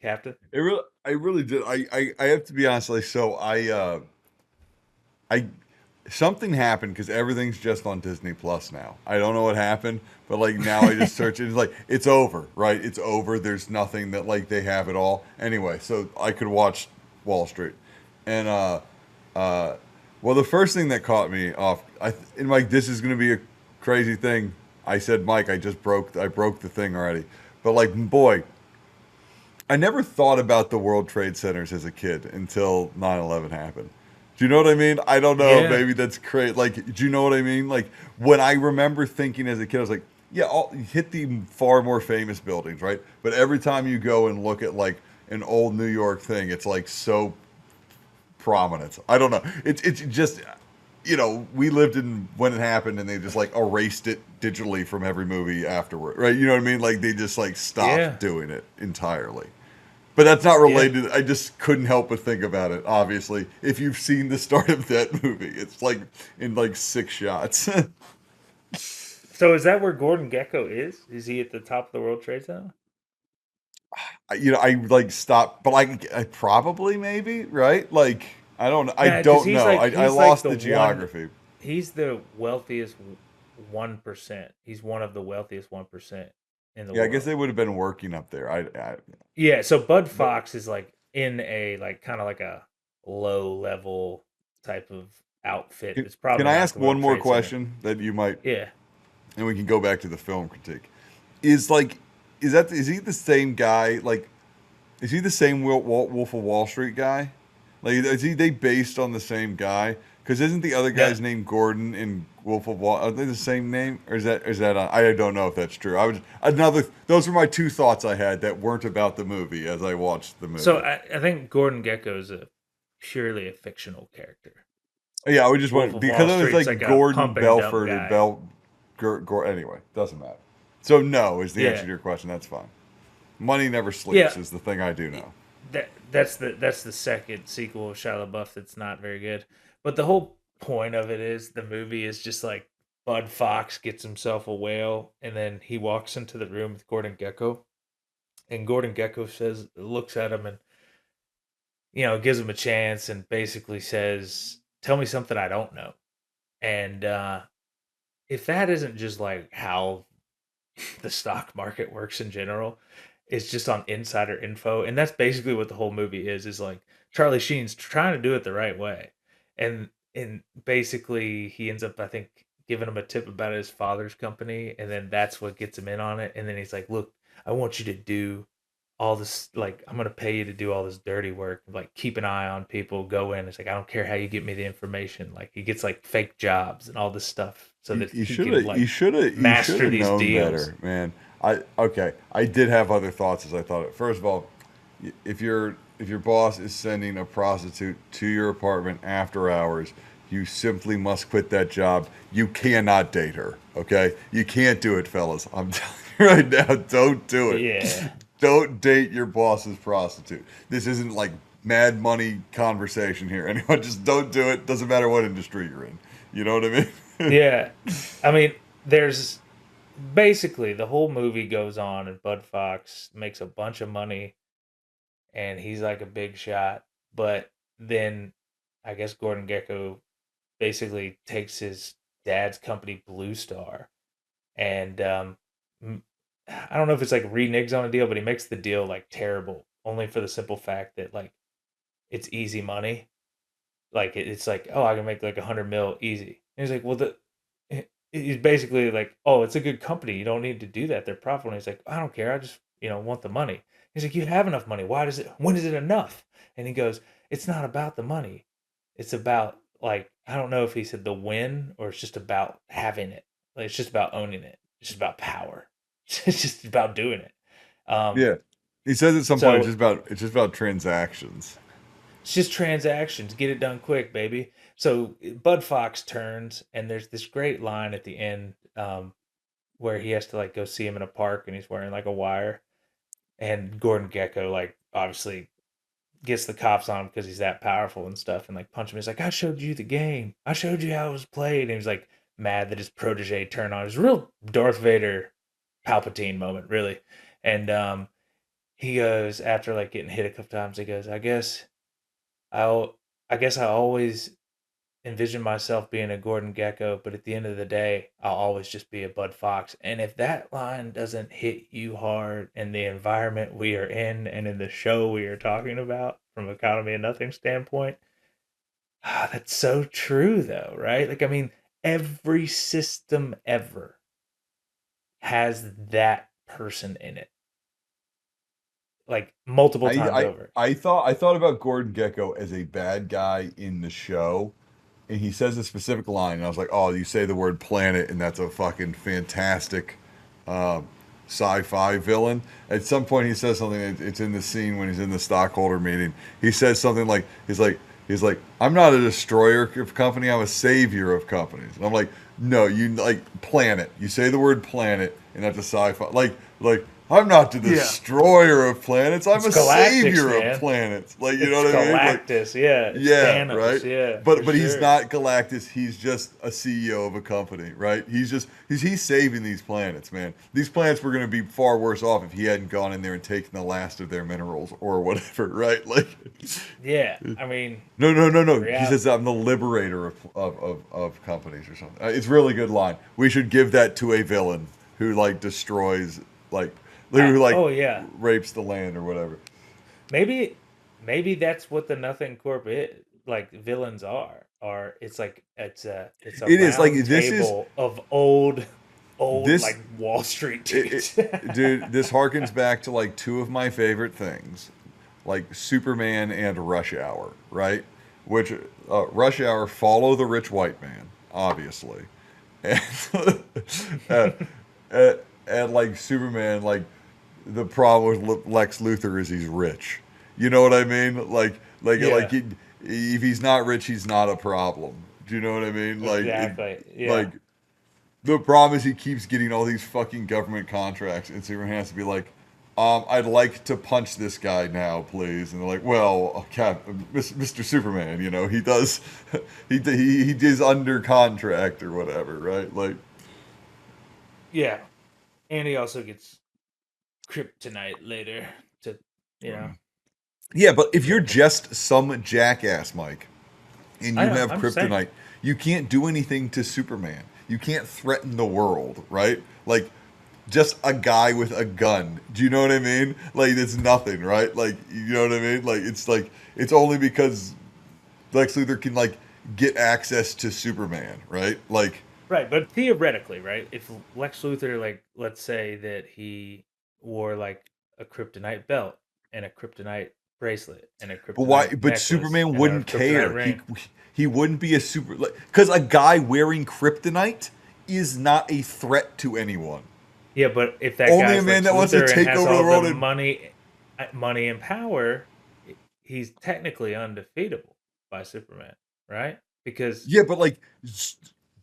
Captain? I really did. I have to be honest. Like, so I something happened because everything's just on Disney Plus now. I don't know what happened, but like now I just search it. It's like it's over, right? It's over. There's nothing that like they have it all. Anyway, so I could watch Wall Street, and uh, well, the first thing that caught me off, and like this is gonna be a crazy thing. I said, Mike, I broke the thing already, but like boy, I never thought about the World Trade Centers as a kid until 9/11 happened. Do you know what I mean? I don't know. Yeah. Maybe that's crazy. Like, do you know what I mean? Like, when I remember thinking as a kid, I was like, yeah, hit the far more famous buildings, right? But every time you go and look at like an old New York thing, it's like so prominent. I don't know. It's just, we lived in when it happened, and they just like erased it digitally from every movie afterward, right? You know what I mean? Like they just like stopped Yeah. doing it entirely. But that's not Yeah. related. I just couldn't help but think about it. Obviously, if you've seen the start of that movie, it's like in like 6 shots. So is that where Gordon Gecko is? Is he at the top of the World Trade Center? I like stopped, but I probably maybe right. Like I Yeah, because don't know. I he's like lost the the one. geography. He's the wealthiest 1%. He's one of the wealthiest 1% in the Yeah, I guess world. they would have been working up there. Yeah. So Bud But Fox is like in a like kind of like a low level type of outfit. can, It's can probably I not ask the one World more Trade Center. question that you might? Yeah. and we can go back to the film critique. Is like, is he the same guy? Like, is he the same Wolf of Wall Street guy? Like, is he they based on the same guy? Because isn't the other No, guy's name Gordon in Wolf of Wall? Are they the same name, or is that? I don't know if that's true. I was another. Those were my two thoughts I had that weren't about the movie as I watched the so movie. I think Gordon Gecko is a purely a fictional character. Yeah, I would just Wolf want of because Wall it was Street's like like a Gordon pump and dump Belford or guy. Anyway, doesn't matter. So no is the answer Yeah, to your question. That's fine. Money never sleeps yeah. is the thing I do know. That's the second sequel of Shia LaBeouf that's not very good. But the whole point of it is the movie is just like Bud Fox gets himself a whale, and then he walks into the room with Gordon Gecko, and Gordon Gecko looks at him, and gives him a chance, and basically says, "Tell me something I don't know." And if that isn't just like how the stock market works in general, it's just on insider info, and that's basically what the whole movie is like Charlie Sheen's trying to do it the right way, and basically he ends up, I think, giving him a tip about his father's company, and then that's what gets him in on it, and then he's like, look, I want you to do all this, like, I'm gonna pay you to do all this dirty work, like keep an eye on people, go in. It's like, I don't care how you get me the information. Like he gets like fake jobs and all this stuff so You that you he should can have you like should have you should master have these known deals. better, man. I okay. I did have other thoughts as I thought it. First of all, if your boss is sending a prostitute to your apartment after hours, you simply must quit that job. You cannot date her. Okay, you can't do it, fellas. I'm telling you right now. Don't do it. Yeah. Don't date your boss's prostitute. This isn't like mad money conversation here. Anyone, just don't do it. Doesn't matter what industry you're in. You know what I mean? Yeah. I mean, there's basically the whole movie goes on, and Bud Fox makes a bunch of money, and he's like a big shot. But then I guess Gordon Gecko basically takes his dad's company, Blue Star, and m- I don't know if it's like reneges on a deal, but he makes the deal like terrible, only for the simple fact that like it's easy money. Like it's like, oh, I can make like 100 mil easy. And he's like, well, he's basically like, oh, it's a good company. You don't need to do that. They're profitable. And he's like, I don't care. I just want the money. He's like, you have enough money. Why does it? When is it enough? And he goes, it's not about the money. It's about like, I don't know if he said the win or it's just about having it. Like it's just about owning it. It's just about power. It's just about doing it. Um, Yeah. He says at some point so it's just about transactions. It's just transactions. Get it done quick, baby. So Bud Fox turns, and there's this great line at the end, where he has to like go see him in a park, and he's wearing like a wire, and Gordon Gecko like obviously gets the cops on him because he's that powerful and stuff, and like punch him. He's like, "I showed you the game. I showed you how it was played." And he's like mad that his protege turned on. It was a real Darth Vader, Palpatine moment, really. And he goes after like getting hit a couple times. He goes, I'll I guess I always envision myself being a Gordon Gecko, but at the end of the day, I'll always just be a Bud Fox. And if that line doesn't hit you hard in the environment we are in and in the show we are talking about from economy and nothing standpoint, that's so true though, right? Like I mean, every system ever has that person in it, like multiple I times I over. I thought about Gordon Gecko as a bad guy in the show, and he says a specific line, and I was like, oh, you say the word planet, and that's a fucking fantastic uh, sci-fi villain. At some point, he says something. It's in the scene when he's in the stockholder meeting. He says something like, he's like, I'm not a destroyer of company. I'm a savior of companies. And I'm like, no, you like planet. You say the word planet, and that's a sci-fi. Like I'm not the Yeah. destroyer of planets. I'm It's a Galactics, savior of man. planets. Like you know It's what I mean? Like Galactus, yeah. It's yeah, Thanos, right. yeah, for But he's sure. not Galactus. He's just a CEO of a company, right? He's saving these planets, man. These planets were going to be far worse off if he hadn't gone in there and taken the last of their minerals or whatever, right? Like, Yeah, I mean, no, no, no, no. He real. says I'm the liberator of companies or something. It's a really good line. We should give that to a villain who like destroys like who like Oh yeah, rapes the land or whatever. maybe maybe that's what the Nothing Corp is, like villains are. Or it's like it's a It is like round this is table of old old this like Wall Street it, dudes. dude, this harkens back to like two of my favorite things, like Superman and Rush Hour, right? Which Rush Hour follow the rich white man, obviously, and uh, uh, and like Superman, like the problem with Lex Luthor is he's rich. You know what I mean? Yeah, If he's not rich, he's not a problem. Do you know what I mean? exactly. Like Yeah. the problem is he keeps getting all these fucking government contracts, and Superman has to be like, I'd like to punch this guy now, please. And they're like, well, Mr. Superman, you know, he does, he is under contract or whatever, right? Like, Yeah. And he also gets kryptonite later to, you know, yeah, but if get you're him. just some jackass, Mike, and I you know. have I'm just saying. kryptonite, you can't do anything to Superman. You can't threaten the world, right? Like, just a guy with a gun. Do you know what I mean? Like, it's nothing, right? Like, you know what I mean? Like, it's only because Lex Luthor can, like, get access to Superman, right? Like, Right, but theoretically, right? If Lex Luthor, like, let's say that he wore like a kryptonite belt and a kryptonite bracelet and a but why? kryptonite But necklace Superman and a wouldn't kryptonite care. ring. He wouldn't be a super, because a guy wearing kryptonite is not a threat to anyone. Yeah, but if that Only a guy's man Lex that wants to Luthor and take has over the all the world and money and power, he's technically undefeatable by Superman, right? Because yeah, but like,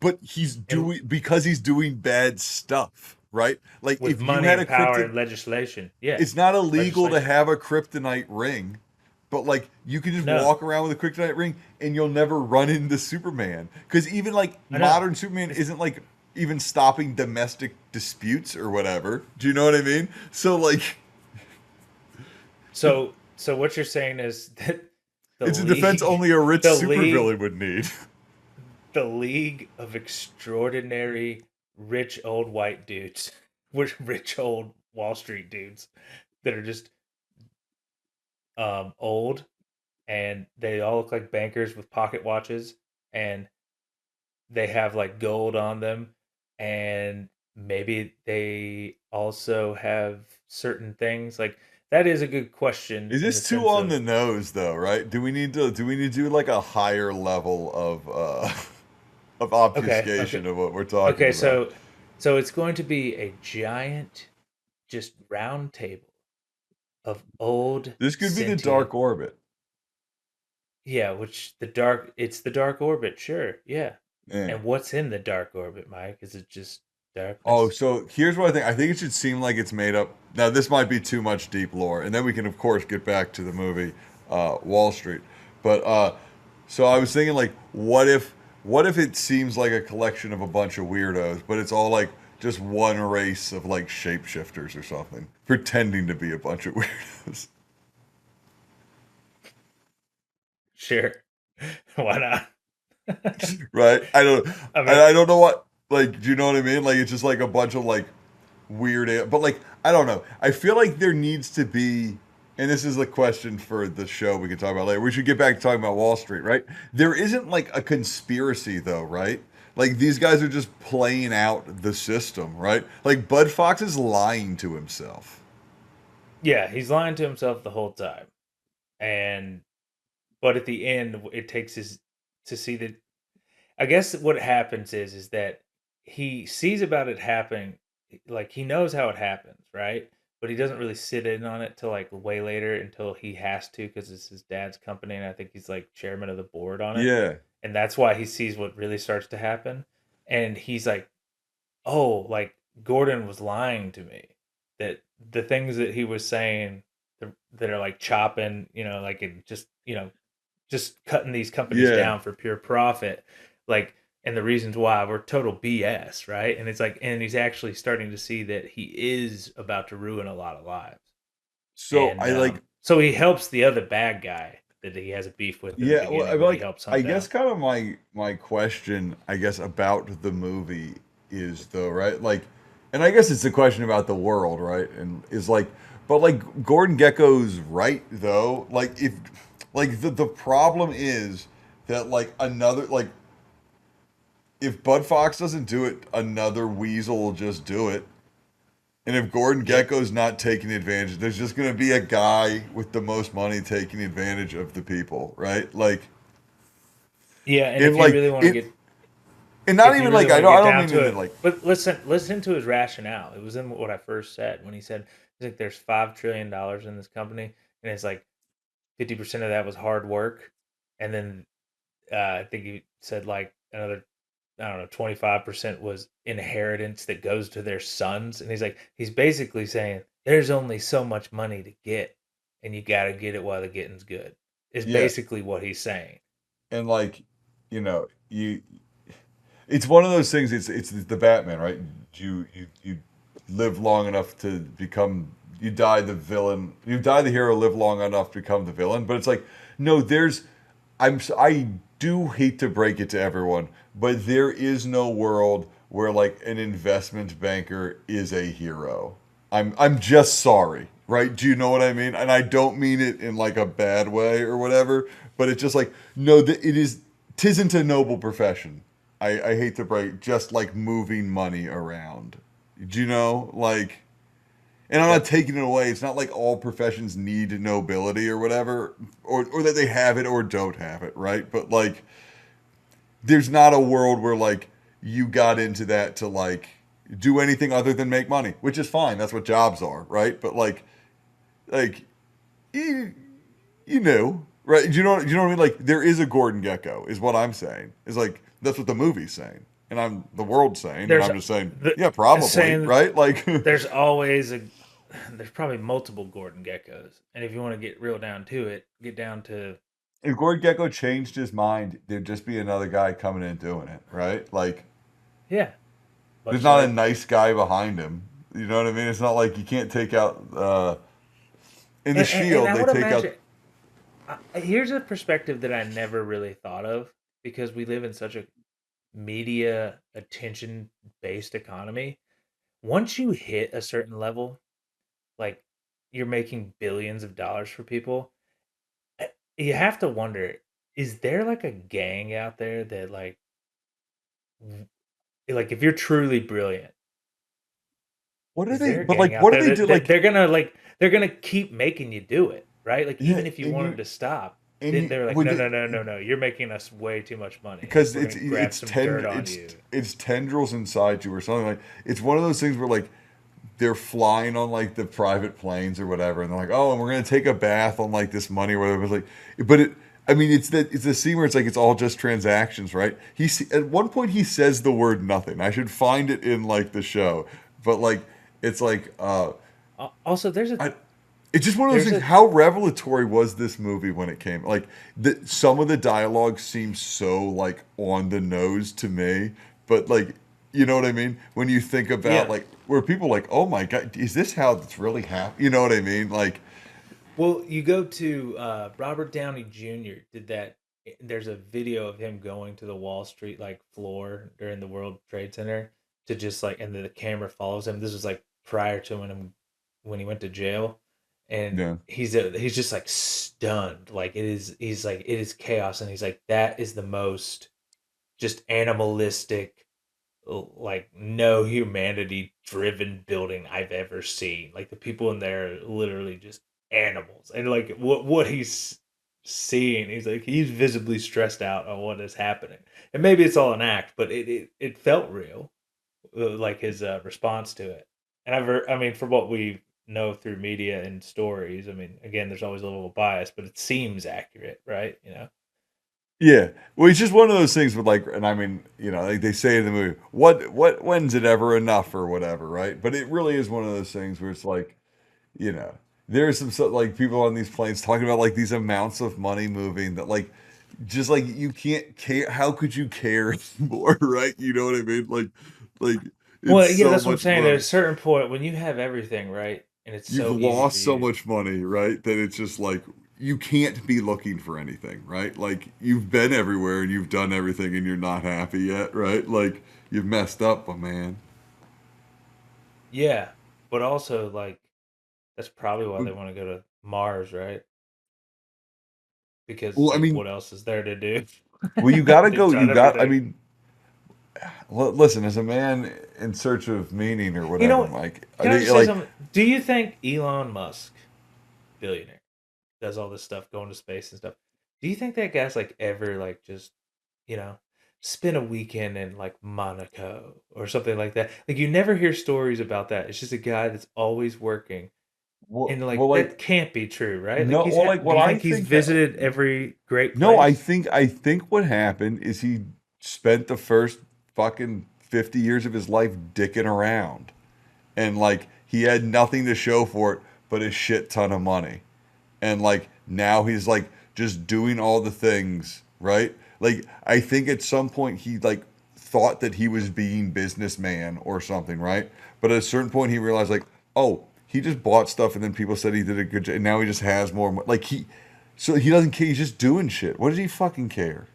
but he's and doing because he's doing bad stuff, right? Like with if you money had and a power krypton, and legislation, yeah, it's not illegal to legislation. have a kryptonite ring, but like you can just No, walk around with a kryptonite ring and you'll never run into Superman because even like I know. modern Superman It's isn't like even stopping domestic disputes or whatever. Do you know what I mean? So like, so what you're saying is that the it's a defense league, only a rich the league, supervillain would need. the league of extraordinary rich old white dudes, with rich old Wall Street dudes that are just old and they all look like bankers with pocket watches and they have like gold on them and maybe they also have certain things like that is a good question Is in the this too sense on of the nose though, right? Do we need to do like a higher level of of okay, obfuscation okay, of what we're talking okay, about? so it's going to be a giant just round table of old This could be the sentient. dark orbit. Yeah, which the dark it's the dark orbit, sure. Yeah. Yeah. And what's in the dark orbit, Mike? Is it just Oh, darkness? so here's what I think. I think it should seem like it's made up. Now, this might be too much deep lore, and then we can, of course, get back to the movie Wall Street. But so I was thinking, like, what if it seems like a collection of a bunch of weirdos, but it's all like just one race of like shapeshifters or something, pretending to be a bunch of weirdos, Sure. Why not? right? I mean, I don't know what, like, do you know what I mean? Like, it's just like a bunch of like but like I don't know. I feel like there needs to be, and this is a question for the show we can talk about later. We should get back to talking about Wall Street, right? There isn't like a conspiracy though, right? Like these guys are just playing out the system, right? Like Bud Fox is lying to himself. yeah, he's lying to himself the whole time. And but at the end it takes his to see that I guess what happens is that he sees about it happening, like he knows how it happens, right? But he doesn't really sit in on it till like way later until he has to because it's his dad's company, and I think he's like chairman of the board on it, Yeah. and that's why he sees what really starts to happen, and he's like, "Oh, like Gordon was lying to me that the things that he was saying that are like chopping, like it just just cutting these companies Yeah. down for pure profit, like, and the reasons why were total BS, right? And it's like, and he's actually starting to see that he is about to ruin a lot of lives, So and I like so he helps the other bad guy that he has a beef with in the yeah, well, I beginning, that he like helps I hunt guess down. kind of my question, I guess, about the movie is though, right? Like, and I guess it's a question about the world, right? And is like, but like Gordon Gecko's right though. Like if like the problem is that like another like if Bud Fox doesn't do it, another weasel will just do it. And if Gordon Yeah, Gekko's not taking advantage, there's just going to be a guy with the most money taking advantage of the people, right? Like, yeah. And and if you like really want to it, get and not if you even really like want to I get don't down mean to in it, like but listen to his rationale. It was in what I first said when he said, "He's like, there's $5 trillion in this company, and it's like 50% of that was hard work, and then I think he said like another, I don't know, 25% was inheritance that goes to their sons." And he's like, he's basically saying there's only so much money to get, and you got to get it while the getting's good. Is yeah, basically what he's saying. and like you it's one of those things. It's the Batman, right? You live long enough to become. You die the villain. You die the hero. Live long enough to become the villain. But it's like no. I do hate to break it to everyone, but there is no world where like an investment banker is a hero. I'm just sorry, right? Do you know what I mean? And I don't mean it in like a bad way or whatever, but it's just like no, it is. Tisn't a noble profession. I hate to break, just like moving money around. Do you know? Like, and I'm not Yep. taking it away. It's not like all professions need nobility or whatever, or that they have it or don't have it, right? But like, there's not a world where like you got into that to like do anything other than make money, which is fine. That's what jobs are, right? But like you, you know, right? Do you know what I mean? Like there is a Gordon Gecko, is what I'm saying. Is like that's what the movie's saying, and I'm the world's saying, and There's I'm just saying, the yeah, probably, saying right? Like, there's always a there's probably multiple Gordon Geckos, and if you want to get real down to it, get down to if Gordon Gecko changed his mind, there'd just be another guy coming in and doing it, right? Like, yeah, there's much not a like nice guy behind him. You know what I mean? It's not like you can't take out in the and Shield. I They would take out imagine here's a perspective that I never really thought of because we live in such a media attention based economy. Once you hit a certain level, like you're making billions of dollars for people, eh, you have to wonder, is there like a gang out there that like if you're truly brilliant, what are is they? there a But gang like, out what do there they do? that Like, they're gonna keep making you do it, right? Like yeah, even if you and wanted to stop, you they're like, would no, they, no, no, no, no, you're making us way too much money. Like because we're gonna grab some dirt on you. it's tendrils inside you or something like. It's one of those things where like they're flying on like the private planes or whatever, and they're like, oh, and we're gonna take a bath on like this money or whatever. It's like, but it. I mean, it's the scene where it's like it's all just transactions, right? At one point he says the word nothing. I should find it in like the show, but like it's like Also, I, it's just one of those there's things. a How revelatory was this movie when it came? Like some of the dialogue seems so like on the nose to me, but like you know what I mean. When you think about yeah. like where people like, oh my god, is this how it's really happening? You know what I mean? Like Well, you go to Robert Downey Jr. did that. There's a video of him going to the Wall Street like floor during the World Trade Center to just like, and the camera follows him. This was like prior to when he went to jail, and yeah, he's just like stunned. Like it is, he's like it is chaos, and he's like that is the most just animalistic, like no humanity driven building I've ever seen. Like the people in there are literally just animals, and like what he's seeing, he's like he's visibly stressed out on what is happening, and maybe it's all an act, but it felt real, like his response to it. And I mean, from what we know through media and stories, I mean, again, there's always a little bias, but it seems accurate, right? You know. yeah. Well, it's just one of those things with like, and I mean, like they say in the movie, when's it ever enough or whatever, right? But it really is one of those things where it's like you know, there's like people on these planes talking about like these amounts of money moving that like just like you can't care. How could you care anymore, right? You know what I mean? Like it's Well, yeah, so that's what I'm much saying. At a money. certain point, when you have everything, right, and it's You've so easy for lost so you, much money, right? That it's just like you can't be looking for anything, right? Like you've been everywhere and you've done everything and you're not happy yet, right? Like you've messed up, my man. yeah. But also, like, that's probably why they want to go to Mars, right? Because Well, I like, mean, what else is there to do? well, you gotta They've go. done You got. I everything. mean, listen, as a man in search of meaning or You whatever, know, Mike, I can I think just say like, something? Do you think Elon Musk, billionaire, does all this stuff, going to space and stuff? Do you think that guy's like ever like just, you know, spend a weekend in like Monaco or something like that? Like you never hear stories about that. It's just a guy that's always working, and well, like that like can't be true, right? Like no, well, like do what you I think he's think that visited every great no, place? I think what happened is he spent the first fucking 50 years of his life dicking around, and like he had nothing to show for it but a shit ton of money. And like now he's like just doing all the things, right? Like I think at some point he like thought that he was being businessman or something, right? But at a certain point he realized like, oh, he just bought stuff and then people said he did a good job and now he just has more like he so he doesn't care, he's just doing shit. What does he fucking care?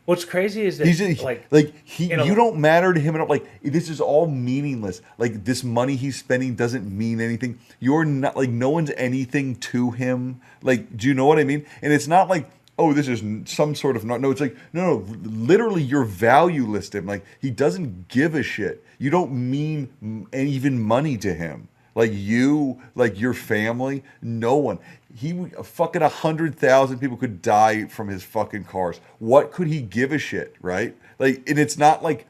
What's crazy is He's that just, like like he in you a don't matter to him at all. Like this is all meaningless. Like this money he's spending doesn't mean anything. You're not like no one's anything to him. Like do you know what I mean? And it's not like oh this is some sort of not no it's like no literally you're valueless to him. Like he doesn't give a shit. You don't mean even money to him. Like you, like your family, no one. He fucking 100,000 people could die from his fucking cars. What could he give a shit, right? Like, and it's not like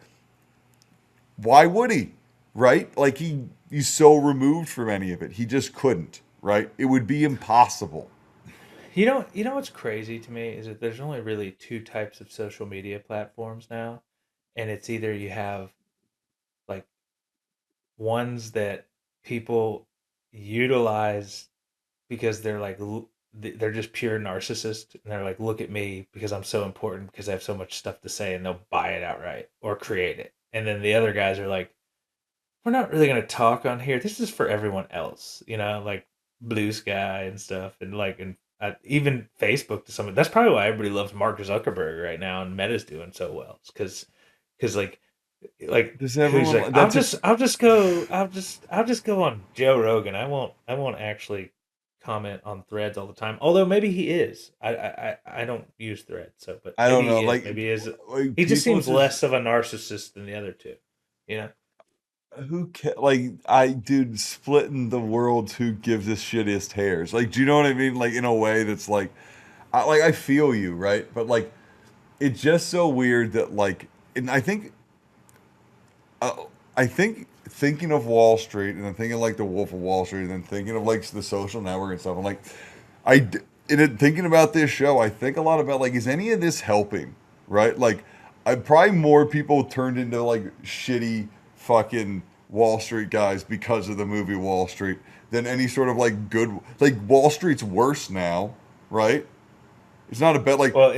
why would he, right? Like he's so removed from any of it. He just couldn't, right? It would be impossible. you know what's crazy to me is that there's only really two types of social media platforms now, and it's either you have like ones that people utilize because they're like they're just pure narcissists, and they're like, look at me because I'm so important because I have so much stuff to say, and they'll buy it outright or create it. And then the other guys are like, we're not really going to talk on here, this is for everyone else, like Blue Sky and stuff, and like, and even Facebook to some, that's probably why everybody loves Mark Zuckerberg right now, and Meta's doing so well. It's because like Does who's like, everyone? That's a. I'll just go on Joe Rogan. I won't actually comment on threads all the time. Although maybe he is. I don't use threads, so but I maybe don't know. he is. Maybe he is. Like He just people seems just less of a narcissist than the other two. You know? who like I dude splitting the world who gives the shittiest hairs. Like, do you know what I mean? Like in a way that's like, I feel you, right? But like it's just so weird that like, and uh, I think thinking of Wall Street and then thinking like the Wolf of Wall Street and then thinking of like the Social Network and stuff. I'm like, I d- in it, thinking about this show, I think a lot about like, is any of this helping? Right? Like, I probably more people turned into like shitty fucking Wall Street guys because of the movie Wall Street than any sort of like good like Wall Street's worse now, right? It's not a bet like Well,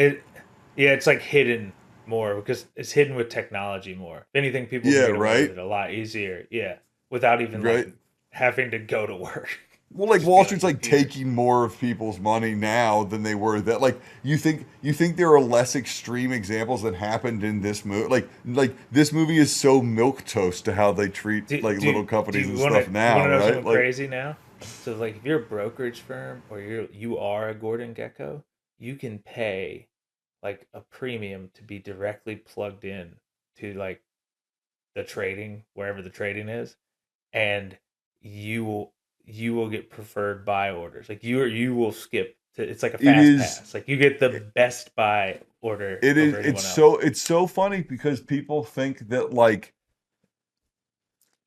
yeah, it's like hidden more because it's hidden with technology more. If anything, people can yeah, get away with right, it a lot easier. Yeah, without even like right. having to go to work. Well, like Just be Wall on a Street's like computer. taking more of people's money now than they were that. Like you think there are less extreme examples that happened in this movie. Like this movie is so milk toast to how they treat like little Do companies you and want stuff to now, know right? something Like crazy now? So like if you're a brokerage firm or you are a Gordon Gecko, you can pay like a premium to be directly plugged in to like the trading, wherever the trading is, and you will you will get preferred buy orders. Like you will skip to, it's like a it fast is pass. Like you get the best buy order it is over anyone else. it's so funny because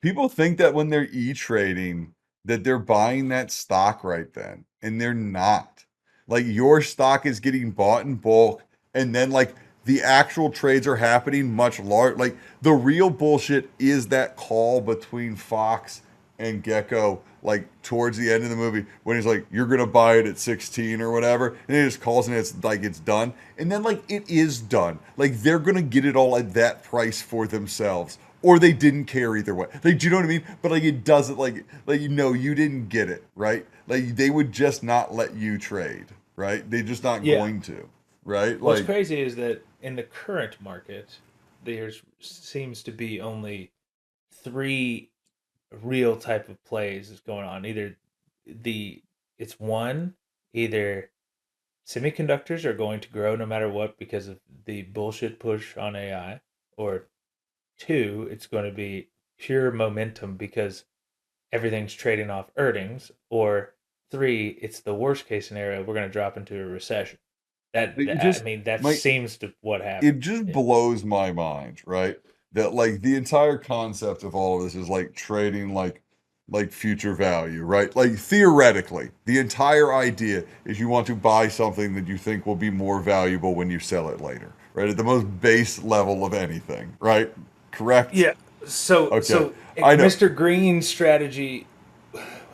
people think that when they're e-trading that they're buying that stock right then, and they're not. Like your stock is getting bought in bulk, and then like the actual trades are happening much larger. Like the real bullshit is that call between Fox and Gecko, like towards the end of the movie when he's like, "You're gonna buy it at 16 or whatever," and he just calls and it's like it's done, and then like it is done. Like they're gonna get it all at that price for themselves or they didn't care either way. Like, do you know what I mean? But like, it doesn't like you know you didn't get it right. Like they would just not let you trade, right? They're just not Yeah. going to, right? What's Like crazy is that in the current market, there seems to be only three real type of plays that's going on. Either the it's one, either semiconductors are going to grow no matter what because of the bullshit push on AI, or Two, it's going to be pure momentum because everything's trading off earnings, or three, it's the worst case scenario. We're going to drop into a recession. It I just mean, that my seems to what it happens. just Yeah. blows my mind, right? That like the entire concept of all of this is like trading like future value, right? Like theoretically, the entire idea is you want to buy something that you think will be more valuable when you sell it later, right? At the most base level of anything, right? Correct? Yeah. So Okay. so I know. Mr. Green's strategy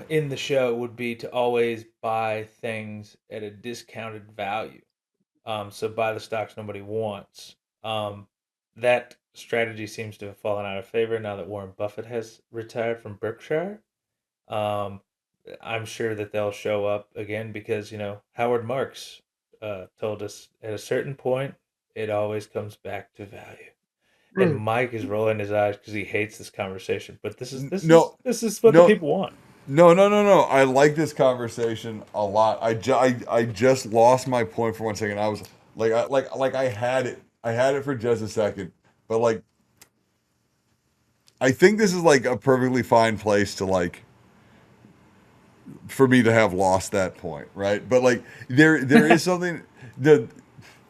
in the show would be to always buy things at a discounted value. So buy the stocks nobody wants. That strategy seems to have fallen out of favor now that Warren Buffett has retired from Berkshire. Um, I'm sure that they'll show up again because Howard Marks told us at a certain point it always comes back to value. And Right. Mike is rolling his eyes because he hates this conversation. But this is this is No, this is what the no, people want. no. I like this conversation a lot. I just lost my point for 1 second. I was like I had it. I had it for just a second. But like I think this is like a perfectly fine place to like for me to have lost that point, right? But like there is something the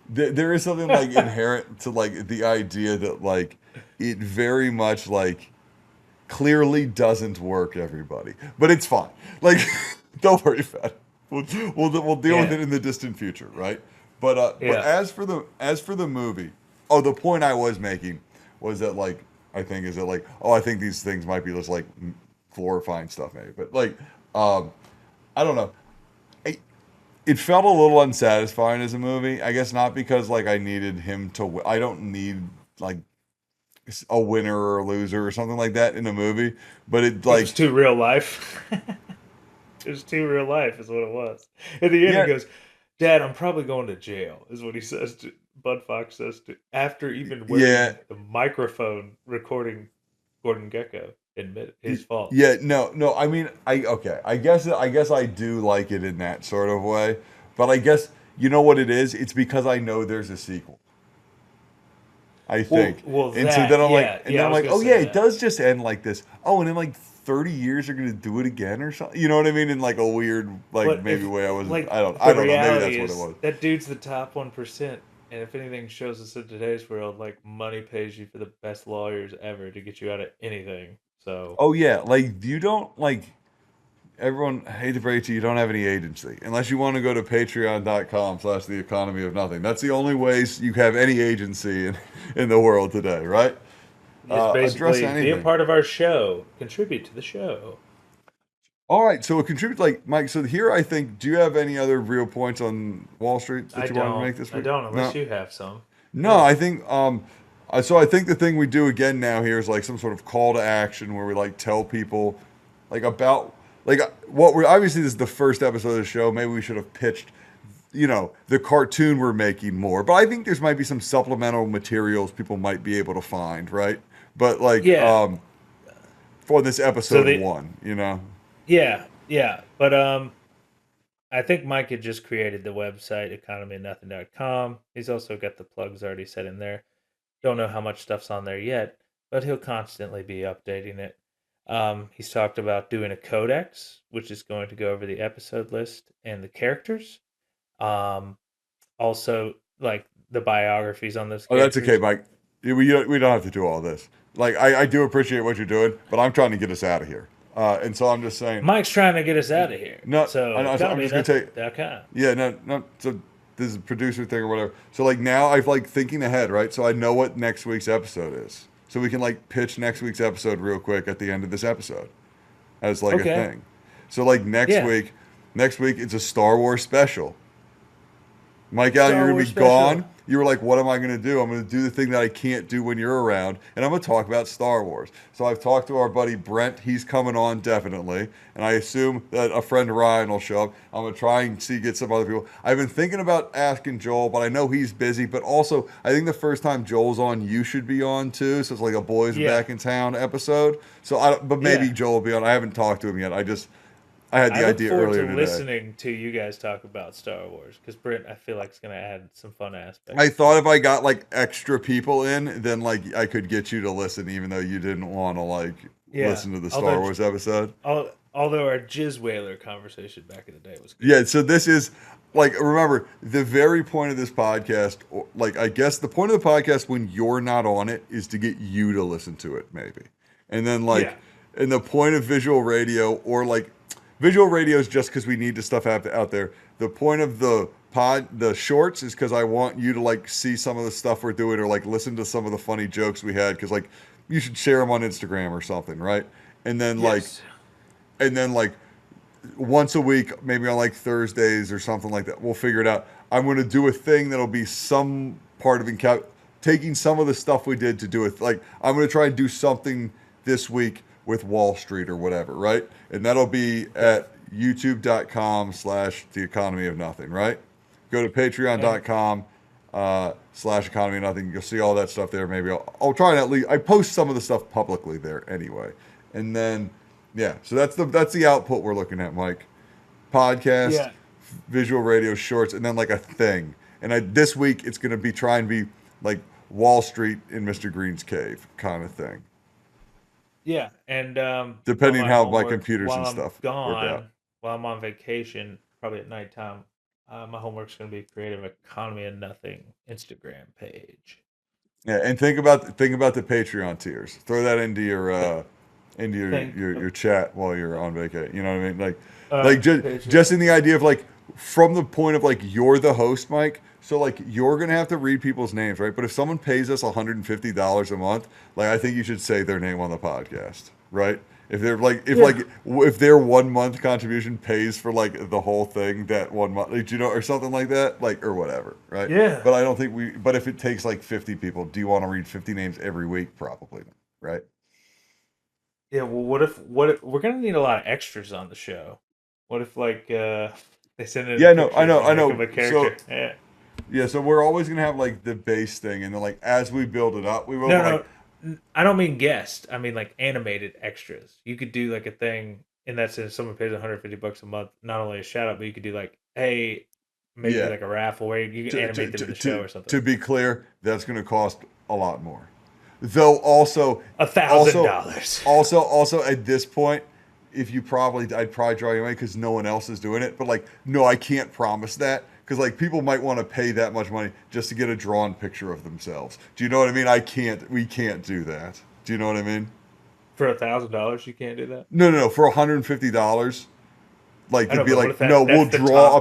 there is something like inherent to like the idea that like it very much like clearly doesn't work, everybody. But it's fine. Like, don't worry about it. We'll deal with Yeah, it in the distant future, right? But yeah. as for the movie, oh, the point I was making was that like I think is that like oh I think these things might be just like glorifying stuff maybe, but like um I don't know. It felt a little unsatisfying as a movie. I guess not because like I needed him to. I don't need like a winner or a loser or something like that in a movie. But it It was like too real life. It was too real life, is what it was. At the end, he yeah, goes, "Dad, I'm probably going to jail," is what he says to Bud Fox says to after even yeah, wearing the microphone recording Gordon Gecko admit his fault. yeah. No. I mean, I okay. I guess I do like it in that sort of way. But I guess you know what it is. It's because I know there's a sequel. I think. And so then That, I'm like, yeah, and yeah, then I I'm was like, gonna oh yeah, say it that. does just end like this. Oh, and in like 30 years they're gonna do it again or something. You know what I mean? In like a weird, like But maybe if way I was. like I the don't know. Maybe reality that's what it is was. that dude's the top 1%, and if anything shows us in today's world, like money pays you for the best lawyers ever to get you out of anything. So Oh yeah, like you don't like everyone. I hate to break it to you, you don't have any agency unless you want to go to Patreon.com/slash the economy of nothing. That's the only ways you have any agency in the world today, right? just Address basically be a anything. part of our show, contribute to the show. All right, so it contributes like Mike. So here, I think. Do you have any other real points on Wall Street that you wanted to make this I week? don't unless No, you have some. no. Yeah. I think. So I think the thing we do again now here is like some sort of call to action where we like tell people, like about like what we're obviously this is the first episode of the show. Maybe we should have pitched, the cartoon we're making more. But I think there's might be some supplemental materials people might be able to find, right? But like Yeah. for this So episode the one. yeah. But I think Mike had just created the website economyofnothing.com. He's also got the plugs already set in there. Don't know how much stuff's on there yet, but he'll constantly be updating it. He's talked about doing a codex, which is going to go over the episode list and the characters. Um, Also, like the biographies on those Oh, that's okay, characters. Mike. We don't have to do all this. Like, I do appreciate what you're doing, but I'm trying to get us out of here. And so I'm just saying, Mike's trying to get us out of here. no, So I'm just gonna tell you, economynothing.com. yeah, no. So this is a producer thing or whatever. So like now I've like thinking ahead, right? So I know what next week's episode is, so we can like pitch next week's episode real quick at the end of this episode as like a Okay. thing. So like Yeah. next week it's a Star Wars special. Mike Allen, Star you're gonna Wars be special. gone. You were like, what am I gonna do? I'm gonna do the thing that I can't do when you're around, and I'm gonna talk about Star Wars. So I've talked to our buddy Brent. He's coming on definitely, and I assume that a friend Ryan will show up. I'm gonna try and get some other people. I've been thinking about asking Joel, but I know he's busy. But also, I think the first time Joel's on, you should be on too. So it's like a boys are Yeah. back in town episode. But maybe Yeah. Joel will be on. I haven't talked to him yet. I had the I look idea forward earlier to today. listening to you guys talk about Star Wars because Brent, I feel like it's gonna add some fun aspects. I thought if I got like extra people in, then like I could get you to listen, even though you didn't want to like Yeah, listen to the Star although Wars episode. although our Jizz Whaler conversation back in the day was good. Yeah, so this is like remember the very point of this podcast, like I guess the point of the podcast when you're not on it is to get you to listen to it, maybe. And then Yeah, and the point of visual radio or like visual radio is just because we need the stuff out there. The point of the shorts is because I want you to like see some of the stuff we're doing or like listen to some of the funny jokes we had because like you should share them on Instagram or something, right? And then yes, and then like once a week, maybe on like Thursdays or something like that. We'll figure it out. I'm going to do a thing that'll be some part of taking some of the stuff we did to do it. Like I'm going to try and do something this week with Wall Street or whatever, right? And that'll be at youtube.com/the economy of nothing, right? Go to patreon.com /economy of nothing. You'll see all that stuff there. Maybe I'll try and at least, I post some of the stuff publicly there anyway. And then, yeah, so that's the output we're looking at, Mike. Podcast, yeah, visual radio shorts, and then like a thing. And this week it's going to be try and be like Wall Street in Mr. Green's cave kind of thing. yeah. And Depending my how my homework computers while and I'm stuff work out. gone, while I'm on vacation, probably at nighttime, my homework's gonna be creative economy of nothing Instagram page. Yeah, and think about the Patreon tiers. Throw that into your Thank your chat while you're on vacation. You know what I mean? Patreon. Just in the idea of like from the point of like you're the host, Mike. So like you're gonna have to read people's names, right? But if someone pays us $150 a month, like I think you should say their name on the podcast, right? If they're like if their 1 month contribution pays for like the whole thing that 1 month, like, you know, or something like that, like or whatever, right? Yeah. But I don't think But if it takes like 50 people, do you want to read 50 names every week? Probably, right? Yeah, well, what if we're gonna need a lot of extras on the show? What if like they send in Yeah, a no, picture I know, and I make know. them a character? Yeah. Yeah, so we're always gonna have like the base thing, and then like as we build it up, we will No, like I don't mean guest. I mean like animated extras. You could do like a thing in that sense. Someone pays $150 a month, not only a shout out, but you could do like, hey, maybe yeah. like a raffle where you can animate them in the show or something. To be clear, that's gonna cost a lot more. Though also $1,000. Also at this point, I'd probably draw you away because no one else is doing it. But like, no, I can't promise that because like people might want to pay that much money just to get a drawn picture of themselves. Do you know what I mean? We can't do that. Do you know what I mean? For $1,000, you can't do that. No. For $150, like it'd be like, no, we'll draw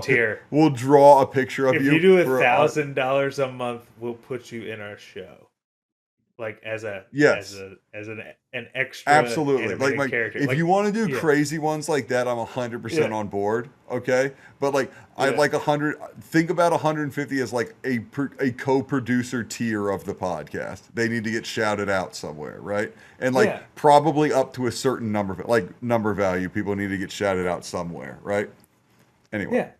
a picture of you. If you do $1,000 a month, we'll put you in our show. Like as an extra, absolutely. Like character. If you want to do crazy ones like that, I'm 100% on board. Okay, but like I'd like 100. Think about 150 as like a co-producer tier of the podcast. They need to get shouted out somewhere, right? And like probably up to a certain number value, people need to get shouted out somewhere, right? Anyway. Yeah.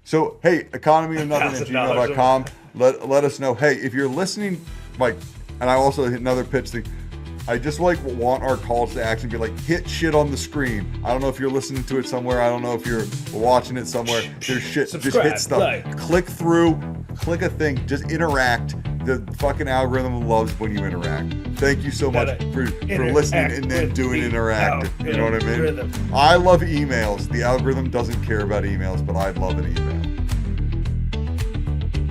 So hey, economyofnothing@gmail.com. Let us know. Hey, if you're listening, Mike. And I also hit another pitch thing. I just like want our calls to action be like hit shit on the screen. I don't know if you're listening to it somewhere. I don't know if you're watching it somewhere. There's shit. Subscribe, just hit stuff. like. Click through. Click a thing. Just interact. The fucking algorithm loves when you interact. Thank you so much for listening and then doing interactive. You know what I mean? I love emails. The algorithm doesn't care about emails, but I'd love an email.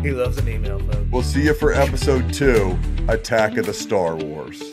He loves an email, folks. We'll see you for episode 2, Attack of the Star Wars.